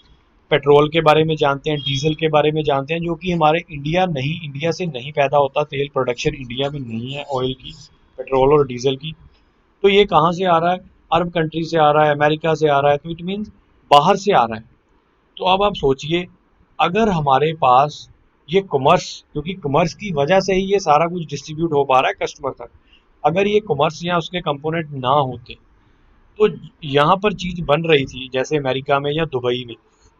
पेट्रोल के बारे में जानते हैं, डीजल के बारे में जानते हैं, जो कि हमारे इंडिया से नहीं पैदा होता, तेल प्रोडक्शन इंडिया में नहीं है, ऑयल की, पेट्रोल और डीजल की। तो ये कहाँ से आ रहा है? अरब कंट्री से आ रहा है, अमेरिका से आ रहा है, तो इट मीन्स बाहर से आ रहा है। तो अब आप सोचिए, अगर हमारे पास ये कॉमर्स, क्योंकि कॉमर्स की वजह से ही ये सारा कुछ डिस्ट्रीब्यूट हो पा रहा है कस्टमर तक, अगर ये कॉमर्स या उसके कंपोनेंट ना होते तो यहाँ पर चीज बन रही थी जैसे अमेरिका में या दुबई में,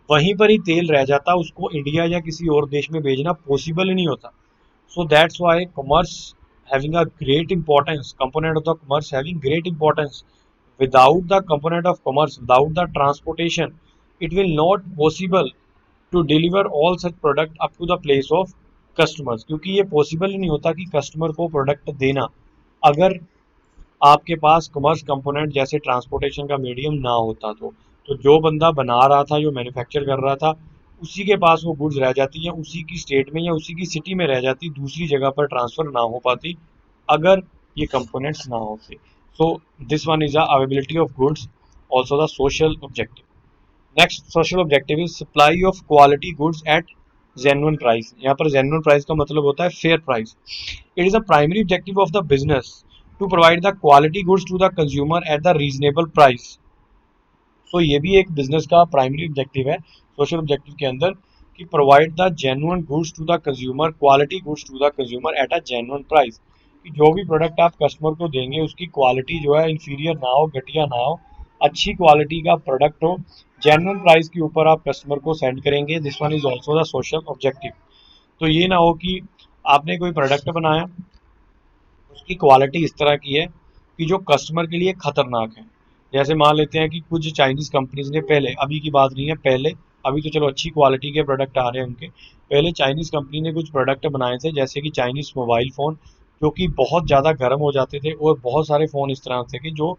वहीं पर ही तेल रह जाता, उसको इंडिया या किसी और देश में भेजना पॉसिबल ही नहीं होता। So that's why commerce having a great importance, component of the commerce having great importance. Without the component of commerce, without the transportation, it will not possible to deliver all such product up to the place of customers, क्योंकि ये possible ही नहीं होता कि customer को product देना अगर आपके पास commerce component जैसे ट्रांसपोर्टेशन का मीडियम ना होता। तो जो बंदा बना रहा था, जो मैन्युफैक्चर कर रहा था, उसी के पास वो गुड्स रह जाती या उसी की स्टेट में या उसी की सिटी में रह जाती, दूसरी जगह पर ट्रांसफर ना हो पाती अगर ये कंपोनेंट्स ना होते। So this one is the availability of goods, also the social objective. Next social objective is supply of quality goods at genuine price. यहाँ पर जेन्युइन प्राइस का मतलब होता है fair price. It is the primary objective of the business to provide the quality goods to the consumer at the reasonable price. So ये भी एक business का प्राइमरी ऑब्जेक्टिव है सोशल ऑब्जेक्टिव के अंदर, कि provide the genuine goods to the consumer, quality goods to the consumer at a genuine price. कि जो भी प्रोडक्ट आप कस्टमर को देंगे उसकी क्वालिटी जो है इंफीरियर ना हो, घटिया ना हो, अच्छी क्वालिटी का प्रोडक्ट हो, जेन्युइन प्राइस के ऊपर आप कस्टमर को सेंड करेंगे। This one is also the social objective. तो ये ना हो कि आपने कोई प्रोडक्ट बनाया, उसकी क्वालिटी इस तरह की है कि जो कस्टमर के लिए खतरनाक है। जैसे मान लेते हैं कि कुछ चाइनीज कंपनीज ने पहले, अभी की बात नहीं है, पहले, अभी तो चलो अच्छी क्वालिटी के प्रोडक्ट आ रहे हैं उनके, पहले चाइनीज कंपनी ने कुछ प्रोडक्ट बनाए थे जैसे कि चाइनीज मोबाइल फ़ोन, जो कि बहुत ज़्यादा गर्म हो जाते थे, और बहुत सारे फ़ोन इस तरह थे कि जो,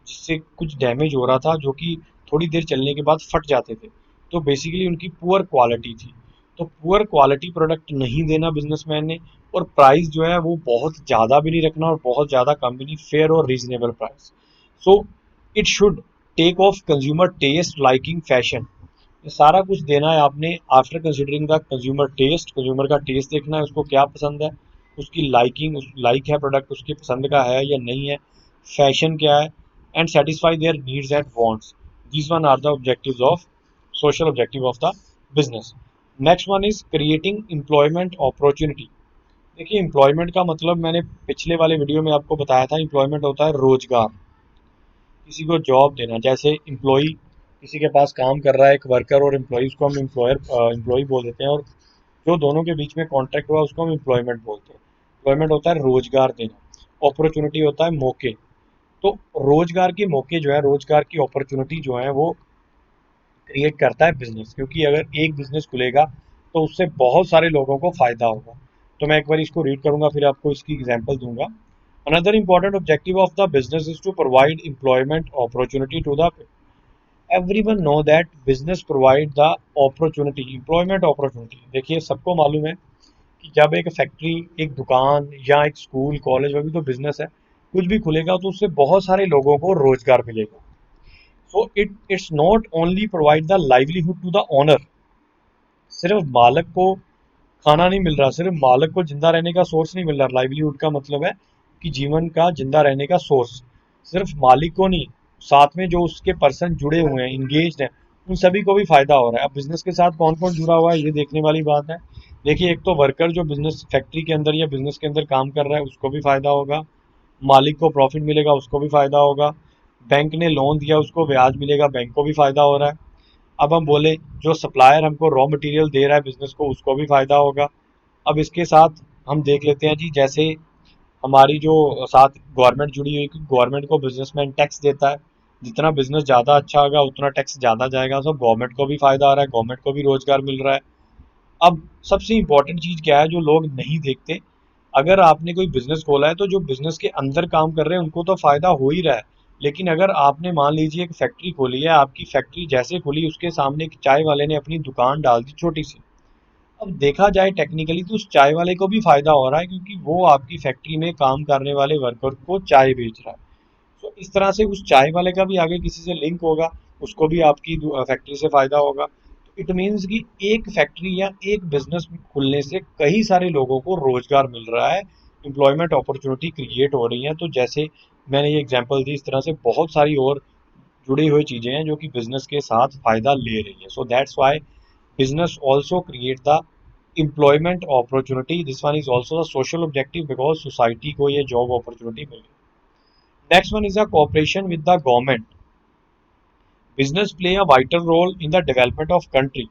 जिससे कुछ डैमेज हो रहा था, जो कि थोड़ी देर चलने के बाद फट जाते थे। तो बेसिकली उनकी पुअर क्वालिटी थी। तो पुअर क्वालिटी प्रोडक्ट नहीं देना बिजनेसमैन ने, और प्राइस जो है वो बहुत ज़्यादा भी नहीं रखना और बहुत ज़्यादा कम भी नहीं, फेयर और reasonable price. So it should take of consumer taste, liking, fashion. ये सारा कुछ देना है आपने after considering the consumer taste. Consumer का टेस्ट देखना है, उसको क्या पसंद है, उसकी लाइकिंग, लाइक है प्रोडक्ट उसकी पसंद का है या नहीं है, फैशन क्या है, and satisfy their needs and wants. These one are the objectives of social objective of the business. Next one is creating employment opportunity. देखिए, एम्प्लॉयमेंट का मतलब मैंने पिछले वाले वीडियो में आपको बताया था, एम्प्लॉयमेंट होता है रोजगार, किसी को जॉब देना। जैसे एम्प्लॉय किसी के पास काम कर रहा है, एक वर्कर और एम्प्लॉय, उसको हम एम्प्लॉय बोल देते हैं, और जो दोनों के बीच में कॉन्ट्रैक्ट हुआ उसको हम एम्प्लॉयमेंट बोलते हैं। एम्प्लॉयमेंट होता है रोजगार देना, अपॉर्चुनिटी होता है मौके। तो रोजगार के मौके जो है, रोजगार की अपॉर्चुनिटी जो है वो क्रिएट करता है बिजनेस, क्योंकि अगर एक बिजनेस खुलेगा तो उससे बहुत सारे लोगों को फायदा होगा। तो मैं एक बार इसको रीड करूंगा, फिर आपको इसकी एग्जांपल दूंगा। Another important objective of the business is to provide employment opportunity to the, everyone know that business provide the opportunity, employment opportunity. देखिए, सबको मालूम है कि जब एक फैक्ट्री, एक दुकान या एक स्कूल, कॉलेज, अभी तो बिजनेस है, कुछ भी खुलेगा तो उससे बहुत सारे लोगों को रोजगार मिलेगा। So it's not only provide the livelihood to the owner. सिर्फ मालिक को खाना नहीं मिल रहा, सिर्फ मालिक को जिंदा रहने का सोर्स नहीं मिल रहा। लाइवलीहुड का मतलब है कि जीवन का जिंदा रहने का सोर्स, सिर्फ मालिक को नहीं, साथ में जो उसके पर्सन जुड़े हुए हैं, इंगेज्ड हैं, उन सभी को भी फायदा हो रहा है। अब बिजनेस के साथ कौन कौन जुड़ा हुआ है ये देखने वाली बात है। देखिए, एक तो वर्कर जो बिजनेस फैक्ट्री के अंदर या बिजनेस के अंदर काम कर रहा है उसको भी फायदा होगा, मालिक को प्रॉफिट मिलेगा उसको भी फायदा होगा, बैंक ने लोन दिया उसको ब्याज मिलेगा, बैंक को भी फायदा हो रहा है। अब हम बोले जो सप्लायर हमको रॉ मटेरियल दे रहा है बिजनेस को, उसको भी फायदा होगा। अब इसके साथ हम देख लेते हैं जी, जैसे हमारी जो साथ गवर्नमेंट जुड़ी हुई, गवर्नमेंट को बिजनेसमैन टैक्स देता है, जितना बिजनेस ज़्यादा अच्छा होगा उतना टैक्स ज़्यादा जाएगा, तो गवर्नमेंट को भी फायदा आ रहा है, गवर्नमेंट को भी रोजगार मिल रहा है। अब सबसे इंपॉर्टेंट चीज़ क्या है जो लोग नहीं देखते, अगर आपने कोई बिजनेस खोला है तो जो बिजनेस के अंदर काम कर रहे हैं उनको तो फायदा हो ही रहा है, लेकिन अगर आपने मान लीजिए एक फैक्ट्री खोली है, आपकी फैक्ट्री जैसे खुली उसके सामने एक चाय वाले ने अपनी दुकान डाल दी छोटी सी। अब देखा जाए टेक्निकली तो उस चाय वाले को भी फायदा हो रहा है, क्योंकि वो आपकी फैक्ट्री में काम करने वाले वर्कर को चाय बेच रहा है। तो इस तरह से उस चाय वाले का भी आगे किसी से लिंक होगा, उसको भी आपकी फैक्ट्री से फायदा होगा। तो इट मीन्स कि एक फैक्ट्री या एक बिजनेस खुलने से कई सारे लोगों को रोजगार मिल रहा है, एम्प्लॉयमेंट अपॉर्चुनिटी क्रिएट हो रही है। तो जैसे मैंने ये एग्जांपल दी, इस तरह से बहुत सारी और जुड़ी हुई चीजें हैं जो कि बिजनेस के साथ फायदा ले रही है। सो that's why business also create the employment opportunity. This one is also the social objective because society को ये job opportunity मिल रही है। Next one is the cooperation with the government. Business play a vital role in the development of country.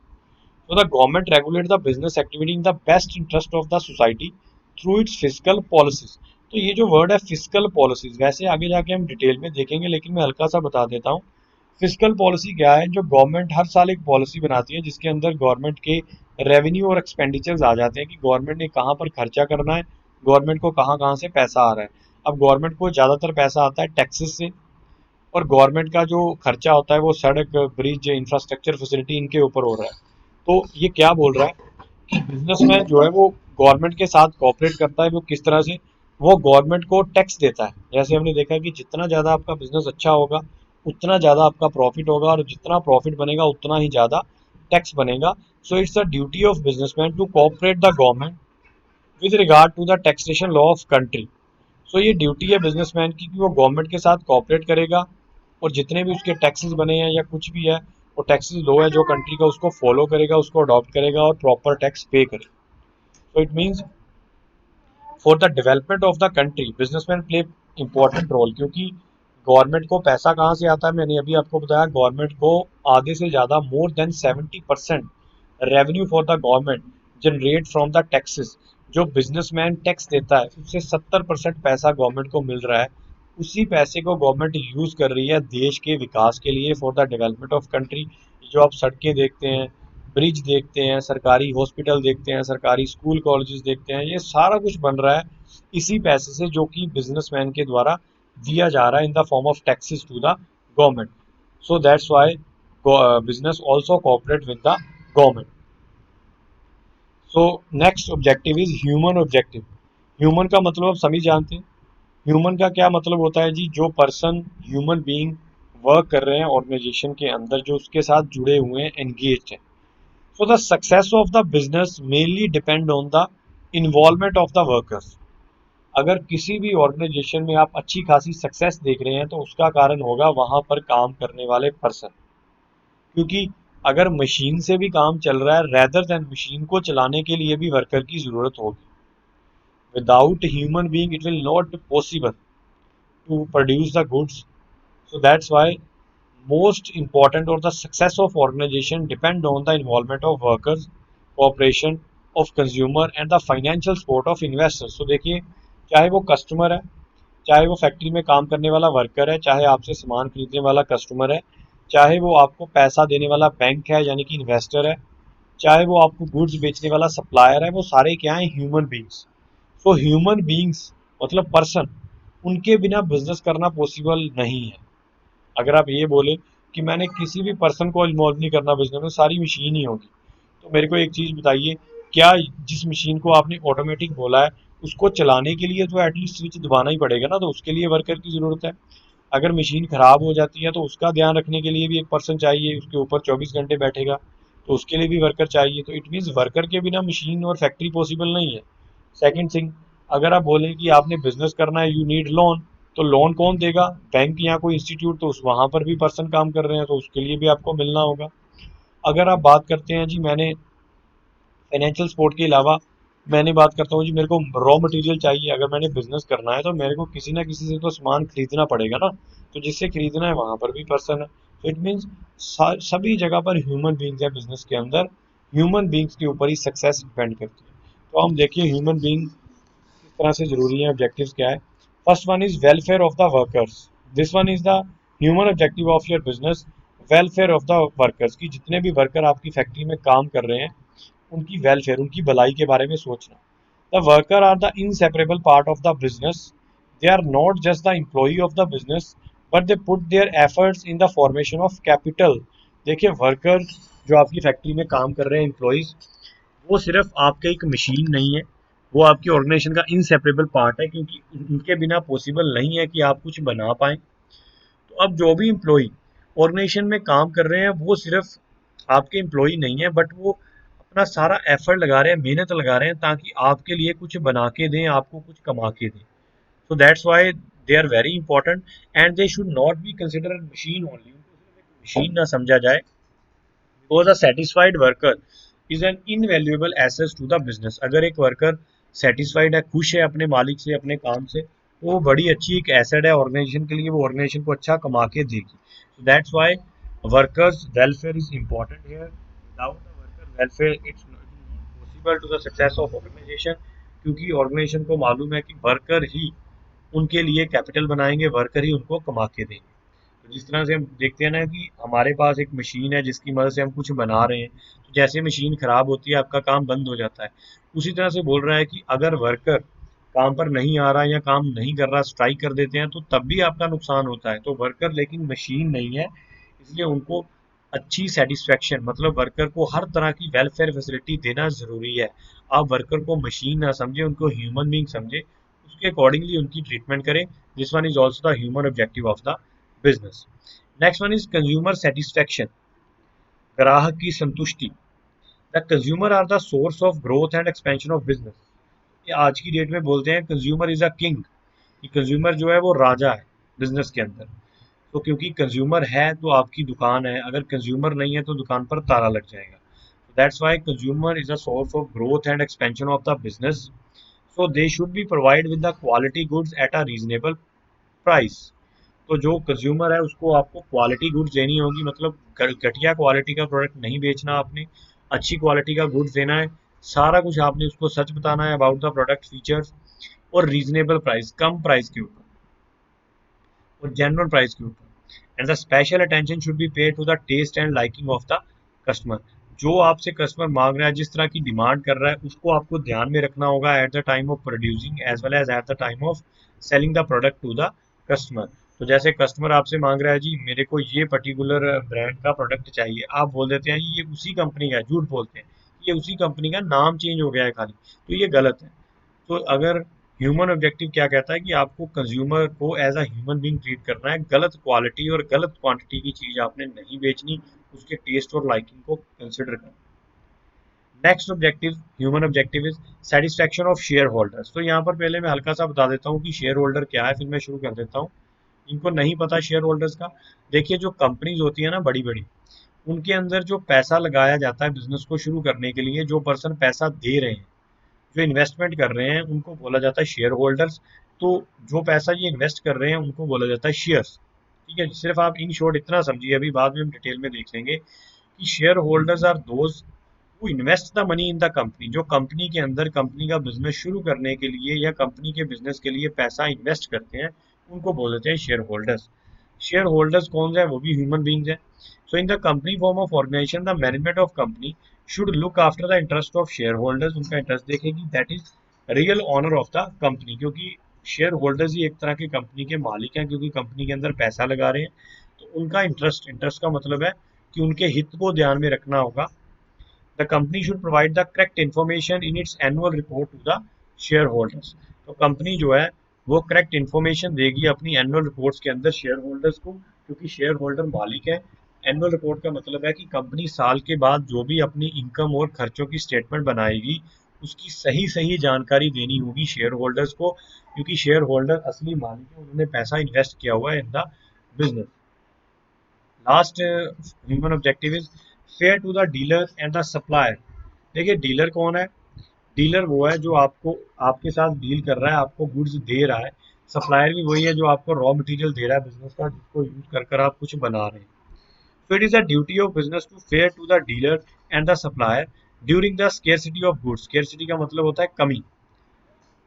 So the government regulates the business activity in the best interest of the society through its fiscal policies. तो ये जो word है physical policies, वैसे आगे जाके हम detail में देखेंगे, लेकिन मैं हल्का सा बता देता हूँ। फिजिकल पॉलिसी क्या है? जो गवर्नमेंट हर साल एक पॉलिसी बनाती है जिसके अंदर गवर्नमेंट के रेवेन्यू और एक्सपेंडिचर्स आ जाते हैं कि गवर्नमेंट ने कहाँ पर खर्चा करना है, गवर्नमेंट को कहाँ कहाँ से पैसा आ रहा है। अब गवर्नमेंट को ज़्यादातर पैसा आता है टैक्सेस से, और गवर्नमेंट का जो खर्चा होता है वो सड़क, ब्रिज, इंफ्रास्ट्रक्चर, फैसिलिटी इनके ऊपर हो रहा है। तो ये क्या बोल रहा है कि बिजनेसमैन जो है वो गवर्नमेंट के साथ कोऑपरेट करता है। वो किस तरह से? वो गवर्नमेंट को टैक्स देता है। जैसे हमने देखा कि जितना ज़्यादा आपका बिजनेस अच्छा होगा उतना ज़्यादा आपका प्रॉफिट होगा, और जितना प्रॉफिट बनेगा उतना ही ज़्यादा टैक्स बनेगा। So it's the duty of businessman to cooperate the government with regard to the taxation law of country. So ये ड्यूटी है बिजनेसमैन की कि वो गवर्नमेंट के साथ कोऑपरेट करेगा, और जितने भी उसके टैक्सेस बने हैं या कुछ भी है, वो टैक्सेस लो है जो कंट्री का, उसको फॉलो करेगा, उसको अडॉप्ट करेगा और प्रॉपर टैक्स पे करेगा। So it means for the development of the country businessman play important role. क्योंकि गवर्नमेंट को पैसा कहाँ से आता है? मैंने अभी आपको बताया, गवर्नमेंट को आधे से ज़्यादा, more than 70% revenue for the government generate from the taxes. जो बिजनेसमैन टैक्स देता है उससे 70% पैसा गवर्नमेंट को मिल रहा है। उसी पैसे को गवर्नमेंट यूज़ कर रही है देश के विकास के लिए, for the development of country. जो आप सड़कें देखते हैं, ब्रिज देखते हैं, सरकारी हॉस्पिटल देखते हैं, सरकारी स्कूल कॉलेजेस देखते हैं, ये सारा कुछ बन रहा है इसी पैसे से जो कि बिजनेसमैन के द्वारा दिया जा रहा है in the form of taxes to the government. So that's why business also cooperate with the government. So next objective is human objective. Human का मतलब आप सभी जानते हैं। ह्यूमन का क्या मतलब होता है जी? जो पर्सन, ह्यूमन बीइंग वर्क कर रहे हैं ऑर्गेनाइजेशन के अंदर, जो उसके साथ जुड़े हुए हैं, एंगेज्ड हैं। So the success of the business mainly depend on the involvement of the workers. अगर किसी भी ऑर्गेनाइजेशन में आप अच्छी खासी सक्सेस देख रहे हैं तो उसका कारण होगा वहां पर काम करने वाले पर्सन। क्योंकि अगर मशीन से भी काम चल रहा है, रेदर देन मशीन को चलाने के लिए भी वर्कर की जरूरत होगी। Without human being it will not possible to produce the goods. So that's why most important, or the success of organization depend on the involvement of workers, cooperation of consumer and the financial support of investors. So देखिए, चाहे वो customer है, चाहे वो factory में काम करने वाला वर्कर है, चाहे आपसे सामान खरीदने वाला कस्टमर है, चाहे वो आपको पैसा देने वाला बैंक है यानी कि इन्वेस्टर है, चाहे वो आपको गुड्स बेचने वाला सप्लायर है, वो सारे क्या हैं? Human beings. So human beings मतलब पर्सन, उनके बिना बिजनेस करना पॉसिबल नहीं है। अगर आप ये बोले कि मैंने किसी भी पर्सन को इन्वॉल्व नहीं करना बिजनेस में, सारी मशीन ही होगी, तो मेरे को एक चीज़ बताइए, क्या जिस मशीन को आपने ऑटोमेटिक बोला है उसको चलाने के लिए तो एटलीस्ट स्विच दबाना ही पड़ेगा ना, तो उसके लिए वर्कर की ज़रूरत है। अगर मशीन ख़राब हो जाती है तो उसका ध्यान रखने के लिए भी एक पर्सन चाहिए, उसके ऊपर 24 घंटे बैठेगा, तो उसके लिए भी वर्कर चाहिए। तो इट मीन्स वर्कर के बिना मशीन और फैक्ट्री पॉसिबल नहीं है। सेकंड थिंग, अगर आप बोलें कि आपने बिजनेस करना है, यू नीड लोन, तो लोन कौन देगा? बैंक या कोई इंस्टीट्यूट, तो उस वहाँ पर भी पर्सन काम कर रहे हैं तो उसके लिए भी आपको मिलना होगा। अगर आप बात करते हैं जी, मैंने फाइनेंशियल सपोर्ट के अलावा मैंने बात करता हूँ जी, मेरे को रॉ मटेरियल चाहिए। अगर मैंने बिजनेस करना है तो मेरे को किसी ना किसी से तो सामान खरीदना पड़ेगा ना, तो जिससे खरीदना है वहाँ पर भी पर्सन है। तो इट मीन्स सभी जगह पर ह्यूमन बींग्स है बिजनेस के अंदर, ह्यूमन बींग्स के ऊपर ही सक्सेस डिपेंड करती है। तो हम देखिए ह्यूमन बींग किस तरह से जरूरी है, ऑब्जेक्टिव्स क्या है। First one is welfare of the workers. This one is the human objective of your business, welfare of the workers. की जितने भी वर्कर आपकी फैक्ट्री में काम कर रहे हैं उनकी वेलफेयर, उनकी भलाई के बारे में सोचना। The worker are the inseparable part of the business, they are not just the employee of the business, but they put their efforts in the formation of capital. देखिए वर्कर्स जो आपकी फैक्ट्री में काम कर रहे हैं, एम्प्लॉयज, वो सिर्फ आपके एक मशीन नहीं है, वो आपकी ऑर्गेनाइजेशन का इनसेपरेबल पार्ट है, क्योंकि उनके बिना पॉसिबल नहीं है कि आप कुछ बना पाएं। तो अब जो भी एम्प्लॉई ऑर्गेनाइजेशन में काम कर रहे हैं वो सिर्फ आपके एम्प्लॉई नहीं है, बट वो अपना सारा एफर्ट लगा रहे हैं, मेहनत लगा रहे हैं ताकि आपके लिए कुछ बना के दें, आपको कुछ कमा के दें। So that's why they are very important and they should not be considered machine only. उनको सिर्फ एक machine ना समझा जाए, because a satisfied worker is an invaluable asset to the business. अगर एक वर्कर सेटिस्फाइड है, खुश है अपने मालिक से, अपने काम से, तो वो बड़ी अच्छी एक एसेट है ऑर्गेनाइजेशन के लिए, वो ऑर्गेनाइजेशन को अच्छा कमा के देगी। So that's why workers welfare is important here. Without the worker welfare it's not possible to the success of organization, क्योंकि ऑर्गेनाइजेशन को मालूम है कि वर्कर ही उनके लिए कैपिटल बनाएंगे, वर्कर ही उनको कमा के देंगे। तो जिस तरह से हम देखते हैं ना कि हमारे पास एक मशीन है जिसकी मदद से हम कुछ बना रहे हैं, तो जैसे मशीन खराब होती है आपका काम बंद हो जाता है। उसी तरह से बोल रहा है कि अगर वर्कर काम पर नहीं आ रहा या काम नहीं कर रहा, स्ट्राइक कर देते हैं, तो तब भी आपका नुकसान होता है। तो वर्कर लेकिन मशीन नहीं है, इसलिए उनको अच्छी सेटिस्फेक्शन, मतलब वर्कर को हर तरह की वेलफेयर फैसिलिटी देना ज़रूरी है। आप वर्कर को मशीन ना समझे, उनको ह्यूमन बीइंग समझे, उसके अकॉर्डिंगली उनकी ट्रीटमेंट करें। This one is also the human objective of the business. Next one is consumer satisfaction, ग्राहक की संतुष्टि। The consumer are the source of growth and expansion of business. ये आज की डेट में बोलते हैं कंज्यूमर इज अ किंग, कि कंज्यूमर जो है वो राजा है बिजनेस के अंदर। तो क्योंकि कंज्यूमर है तो आपकी दुकान है, अगर कंज्यूमर नहीं है तो दुकान पर ताला लग जाएगा। That's why consumer is a source of growth and expansion of the business. So they should be provide with the quality goods at a reasonable price. तो जो कंज्यूमर है उसको आपको क्वालिटी गुड्स देनी होगी, मतलब घटिया क्वालिटी का प्रोडक्ट नहीं बेचना आपने, अच्छी क्वालिटी का गुड्स देना है। सारा कुछ आपने उसको सच बताना है अबाउट द प्रोडक्ट फीचर्स, और रीजनेबल प्राइस, कम प्राइस के ऊपर और जेन्युइन प्राइस के ऊपर। And the special attention should be paid to the taste and liking of the customer. जो आपसे कस्टमर मांग रहा है, जिस तरह की डिमांड कर रहा है, उसको आपको ध्यान में रखना होगा at the time of producing as well as at the time of selling the product to the customer. तो जैसे कस्टमर आपसे मांग रहा है जी मेरे को ये पर्टिकुलर ब्रांड का प्रोडक्ट चाहिए, आप बोल देते हैं ये उसी कंपनी का है, झूठ बोलते हैं, ये उसी कंपनी का नाम चेंज हो गया है खाली, तो ये गलत है। तो अगर ह्यूमन ऑब्जेक्टिव क्या कहता है कि आपको कंज्यूमर को as a human being treat करना है, गलत क्वालिटी और गलत क्वांटिटी की चीज़ आपने नहीं बेचनी, उसके टेस्ट और लाइकिंग को कंसिडर करना। Next objective, human objective is satisfaction of share holders. तो यहाँ पर पहले मैं हल्का सा बता देता हूँ कि शेयर होल्डर क्या है, फिर मैं शुरू कर देता हूँ। इनको नहीं पता शेयर होल्डर्स का, देखिए जो कंपनीज होती है ना बड़ी बड़ी, उनके अंदर जो पैसा लगाया जाता है बिजनेस को शुरू करने के लिए, जो पर्सन पैसा दे रहे हैं, जो इन्वेस्टमेंट कर रहे हैं, उनको बोला जाता है शेयर होल्डर्स। तो जो पैसा ये इन्वेस्ट कर रहे हैं उनको बोला जाता है शेयर्स। ठीक है, सिर्फ आप इन शॉर्ट इतना समझिए, अभी बाद में हम डिटेल में देख लेंगे कि share holders are those who invest the money in the company. जो कंपनी के अंदर कंपनी का बिजनेस शुरू करने के लिए या कंपनी के बिजनेस के लिए पैसा इन्वेस्ट करते हैं, उनको बोल देते हैं शेयर होल्डर्स। शेयर होल्डर्स कौन है, वो भी ह्यूमन बींग्स हैं। So in the company form of organisation the management of company should look after the interest of shareholders. उनका इंटरेस्ट देखेगी, that is real owner of the company, क्योंकि shareholders ही एक तरह के company के मालिक हैं, क्योंकि कंपनी के अंदर पैसा लगा रहे हैं। तो उनका इंटरेस्ट, इंटरेस्ट का मतलब है कि उनके हित को ध्यान में रखना होगा। The company should provide the correct information in its annual report to the shareholders। तो कंपनी जो है वो करेक्ट इन्फॉर्मेशन देगी अपनी एनुअल रिपोर्ट्स के अंदर शेयर होल्डर्स को, क्योंकि शेयर होल्डर मालिक है। एनुअल रिपोर्ट का मतलब है कि कंपनी साल के बाद जो भी अपनी इनकम और खर्चों की स्टेटमेंट बनाएगी, उसकी सही सही जानकारी देनी होगी शेयर होल्डर्स को, क्योंकि शेयर होल्डर असली मालिक है, उन्होंने पैसा इन्वेस्ट किया हुआ है in the business. Last human objective is fair to the dealer and the supplier. देखिए डीलर कौन है, डीलर वो है जो आपको, आपके साथ डील कर रहा है, आपको गुड्स दे रहा है। सप्लायर भी वही है जो आपको रॉ मटेरियल दे रहा है बिजनेस का, जिसको यूज कर कर आप कुछ बना रहे हैं। So it is a duty of business to fair to the dealer and the supplier during the scarcity of goods। scarcity का मतलब होता है कमी।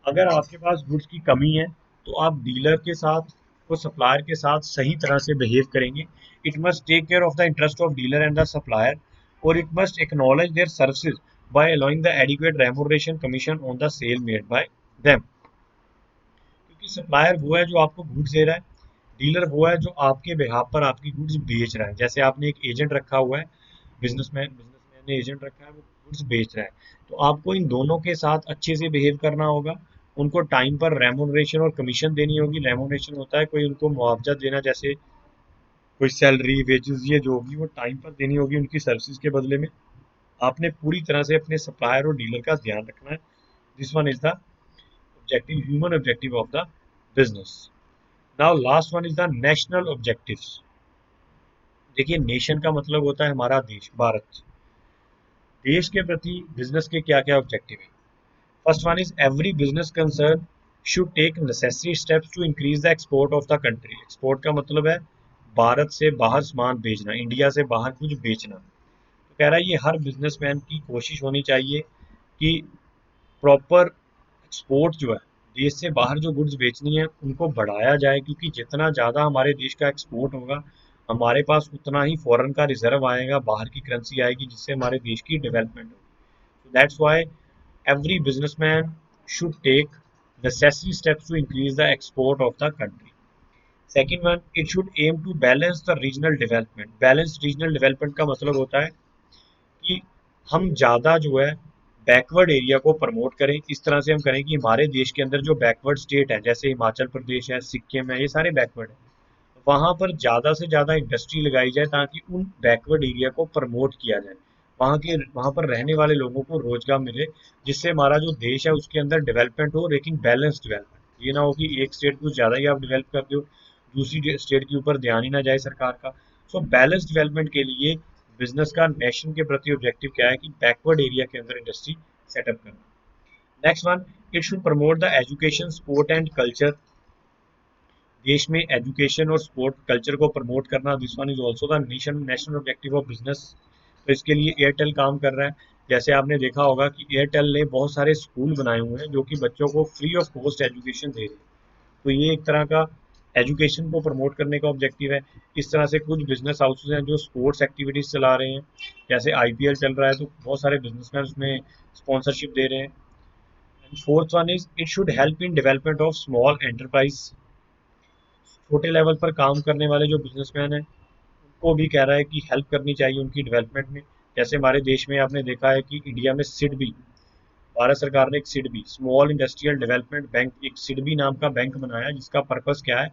अगर आपके पास गुड्स की कमी है तो आप डीलर के साथ और सप्लायर के साथ सही तरह से बिहेव करेंगे। It must take care of the interest of dealer and the supplier, और it must acknowledge their services by allowing the adequate remuneration commission on the sale made by them. क्योंकि supplier वो है जो आपको goods दे रहा है, dealer वो है जो आपके बेहाफ पर आपकी गुड्स बेच रहा है। जैसे आपने एक एजेंट रखा हुआ है, बिजनेसमैन ने एजेंट रखा है, वो गुड्स बेच रहा है। तो आपको इन दोनों के साथ अच्छे से बिहेव करना होगा। उनको टाइम पर रेमोनरेशन और कमीशन देनी होगी। रेमोनरेशन होता है कोई उनको मुआवजा देना, जैसे कोई सैलरी, वेजेस, ये जो होगी वो टाइम पर देनी होगी उनकी सर्विसेज के बदले में। आपने पूरी तरह से अपने सप्लायर और डीलर का ध्यान रखना है। This one is the objective, human objective of the business. Now last one is the national objectives. देखिए, नेशन का मतलब होता है हमारा देश, भारत। देश के प्रति बिजनेस के क्या क्या ऑब्जेक्टिव है? First one is every business concern should take necessary steps to increase the export of the country. Export का मतलब है भारत से बाहर सामान बेचना, इंडिया से बाहर कुछ बेचना। तो कह रहा है ये हर बिजनेसमैन की कोशिश होनी चाहिए कि प्रॉपर एक्सपोर्ट जो है, देश से बाहर जो गुड्स बेचनी है उनको बढ़ाया जाए, क्योंकि जितना ज़्यादा हमारे देश का एक्सपोर्ट होगा, हमारे पास उतना ही फॉरेन का रिजर्व आएगा, बाहर की करेंसी आएगी, जिससे हमारे देश की डेवलपमेंट होगी। So that's why every businessman should take necessary steps to increase the export of the country. Second one, it should aim to balance the regional development. Balanced regional development का मतलब होता है कि हम ज़्यादा जो है बैकवर्ड एरिया को प्रमोट करें। इस तरह से हम करें कि हमारे देश के अंदर जो बैकवर्ड स्टेट है, जैसे हिमाचल प्रदेश है, सिक्किम है, ये सारे बैकवर्ड हैं, वहाँ पर ज़्यादा से ज़्यादा इंडस्ट्री लगाई जाए ताकि उन बैकवर्ड एरिया को प्रमोट किया जाए, वहाँ पर रहने वाले लोगों को रोजगार मिले, जिससे हमारा जो देश है उसके अंदर डेवलपमेंट हो, लेकिन बैलेंस डेवलपमेंट। ये ना हो कि एक स्टेट कुछ ज़्यादा ही आप डेवलप कर दो, दूसरी स्टेट के ऊपर ध्यान ही ना जाए सरकार का। सो बैलेंस डेवलपमेंट के लिए बिजनेस का नेशन के प्रति ऑब्जेक्टिव क्या है कि बैकवर्ड एरिया के अंदर इंडस्ट्री सेटअप करना। Next one, it should promote the education, sport and culture. देश में एजुकेशन और स्पोर्ट कल्चर को प्रमोट करना, this one is also the national objective of business. तो इसके लिए एयरटेल काम कर रहा है। जैसे आपने देखा होगा कि एयरटेल ने बहुत सारे स्कूल बनाए हुए हैं जो कि बच्चों को फ्री ऑफ कॉस्ट एजुकेशन दे रहे हैं। तो ये एक तरह का एजुकेशन को प्रमोट करने का ऑब्जेक्टिव है। इस तरह से कुछ बिजनेस हाउसेज हैं जो स्पोर्ट्स एक्टिविटीज चला रहे हैं, जैसे आईपीएल चल रहा है तो बहुत सारे बिजनेसमैन उसमें स्पॉन्सरशिप दे रहे हैं। Fourth one is it should help in development of small enterprise. छोटे लेवल पर काम करने वाले जो बिजनेसमैन हैं उनको भी कह रहा है कि हेल्प करनी चाहिए उनकी डेवलपमेंट में। जैसे हमारे देश में आपने देखा है कि इंडिया में सिडबी, भारत सरकार ने एक SIDBI, small industrial development bank, एक सिडबी नाम का बैंक बनाया, जिसका पर्पस क्या है,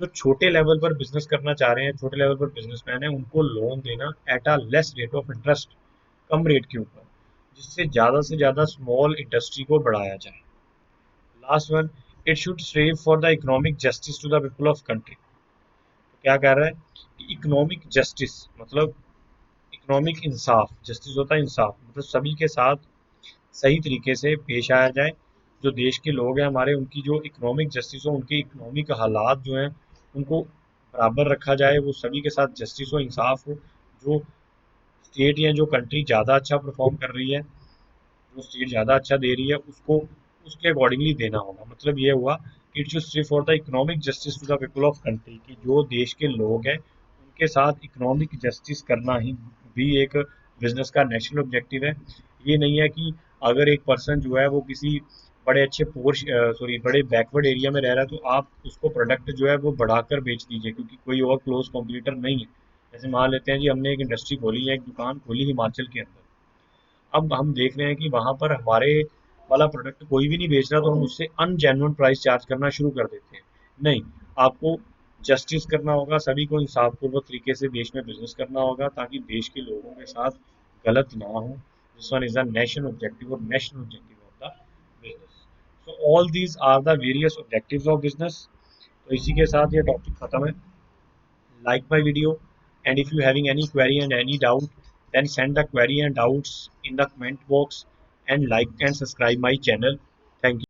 जो छोटे लेवल पर बिजनेस करना चाह रहे हैं, छोटे लेवल पर बिजनेसमैन है, उनको लोन देना at a less rate of interest, come rate के ऊपर, जिससे ज़्यादा से ज़्यादा स्मॉल इंडस्ट्री को बढ़ाया जाए। Last one, it should strive for the economic justice to the people of country. क्या कह रहा है कि इकोनॉमिक जस्टिस मतलब इकोनॉमिक इंसाफ, जस्टिस होता है इंसाफ, मतलब सभी के साथ सही तरीके से पेश आया जाए। जो देश के लोग हैं हमारे, उनकी जो इकोनॉमिक जस्टिस हो, उनके इकोनॉमिक हालात जो हैं उनको बराबर रखा जाए, वो सभी के साथ जस्टिस हो, इंसाफ हो। जो स्टेट या जो कंट्री ज़्यादा अच्छा परफॉर्म कर रही है, जो स्टेट ज़्यादा अच्छा दे रही है, उसको उसके अकॉर्डिंगली देना होगा। मतलब ये हुआ कि it should strive for the economic justice to the people of country, कि जो देश के लोग हैं उनके साथ इकोनॉमिक जस्टिस करना ही भी एक बिजनेस का नेशनल ऑब्जेक्टिव है। ये नहीं है कि अगर एक पर्सन जो है वो किसी बड़े अच्छे बड़े बैकवर्ड एरिया में रह रहा है, तो आप उसको प्रोडक्ट जो है वो बढ़ाकर बेच दीजिए क्योंकि कोई और क्लोज कॉम्पिटिटर नहीं है। जैसे मान लेते हैं जी, हमने एक इंडस्ट्री खोली है, एक दुकान खोली हिमाचल के अंदर, अब हम देख रहे हैं कि वहाँ पर हमारे वाला प्रोडक्ट कोई भी नहीं बेच रहा, तो हम उससे अनजेन्युइन प्राइस चार्ज करना शुरू कर देते हैं। नहीं, आपको जस्टिस करना होगा, सभी को इंसाफपूर्वक तरीके से देश में बिजनेस करना होगा ताकि देश के लोगों के साथ गलत ना हो। This one is the national objective और national objective of the business. So all these are the various objectives of business. तो इसी के साथ ये टॉपिक खत्म है। Like my video, and if you having any query and any doubt, then send the query and doubts in the comment box, and like and subscribe my channel. Thank you.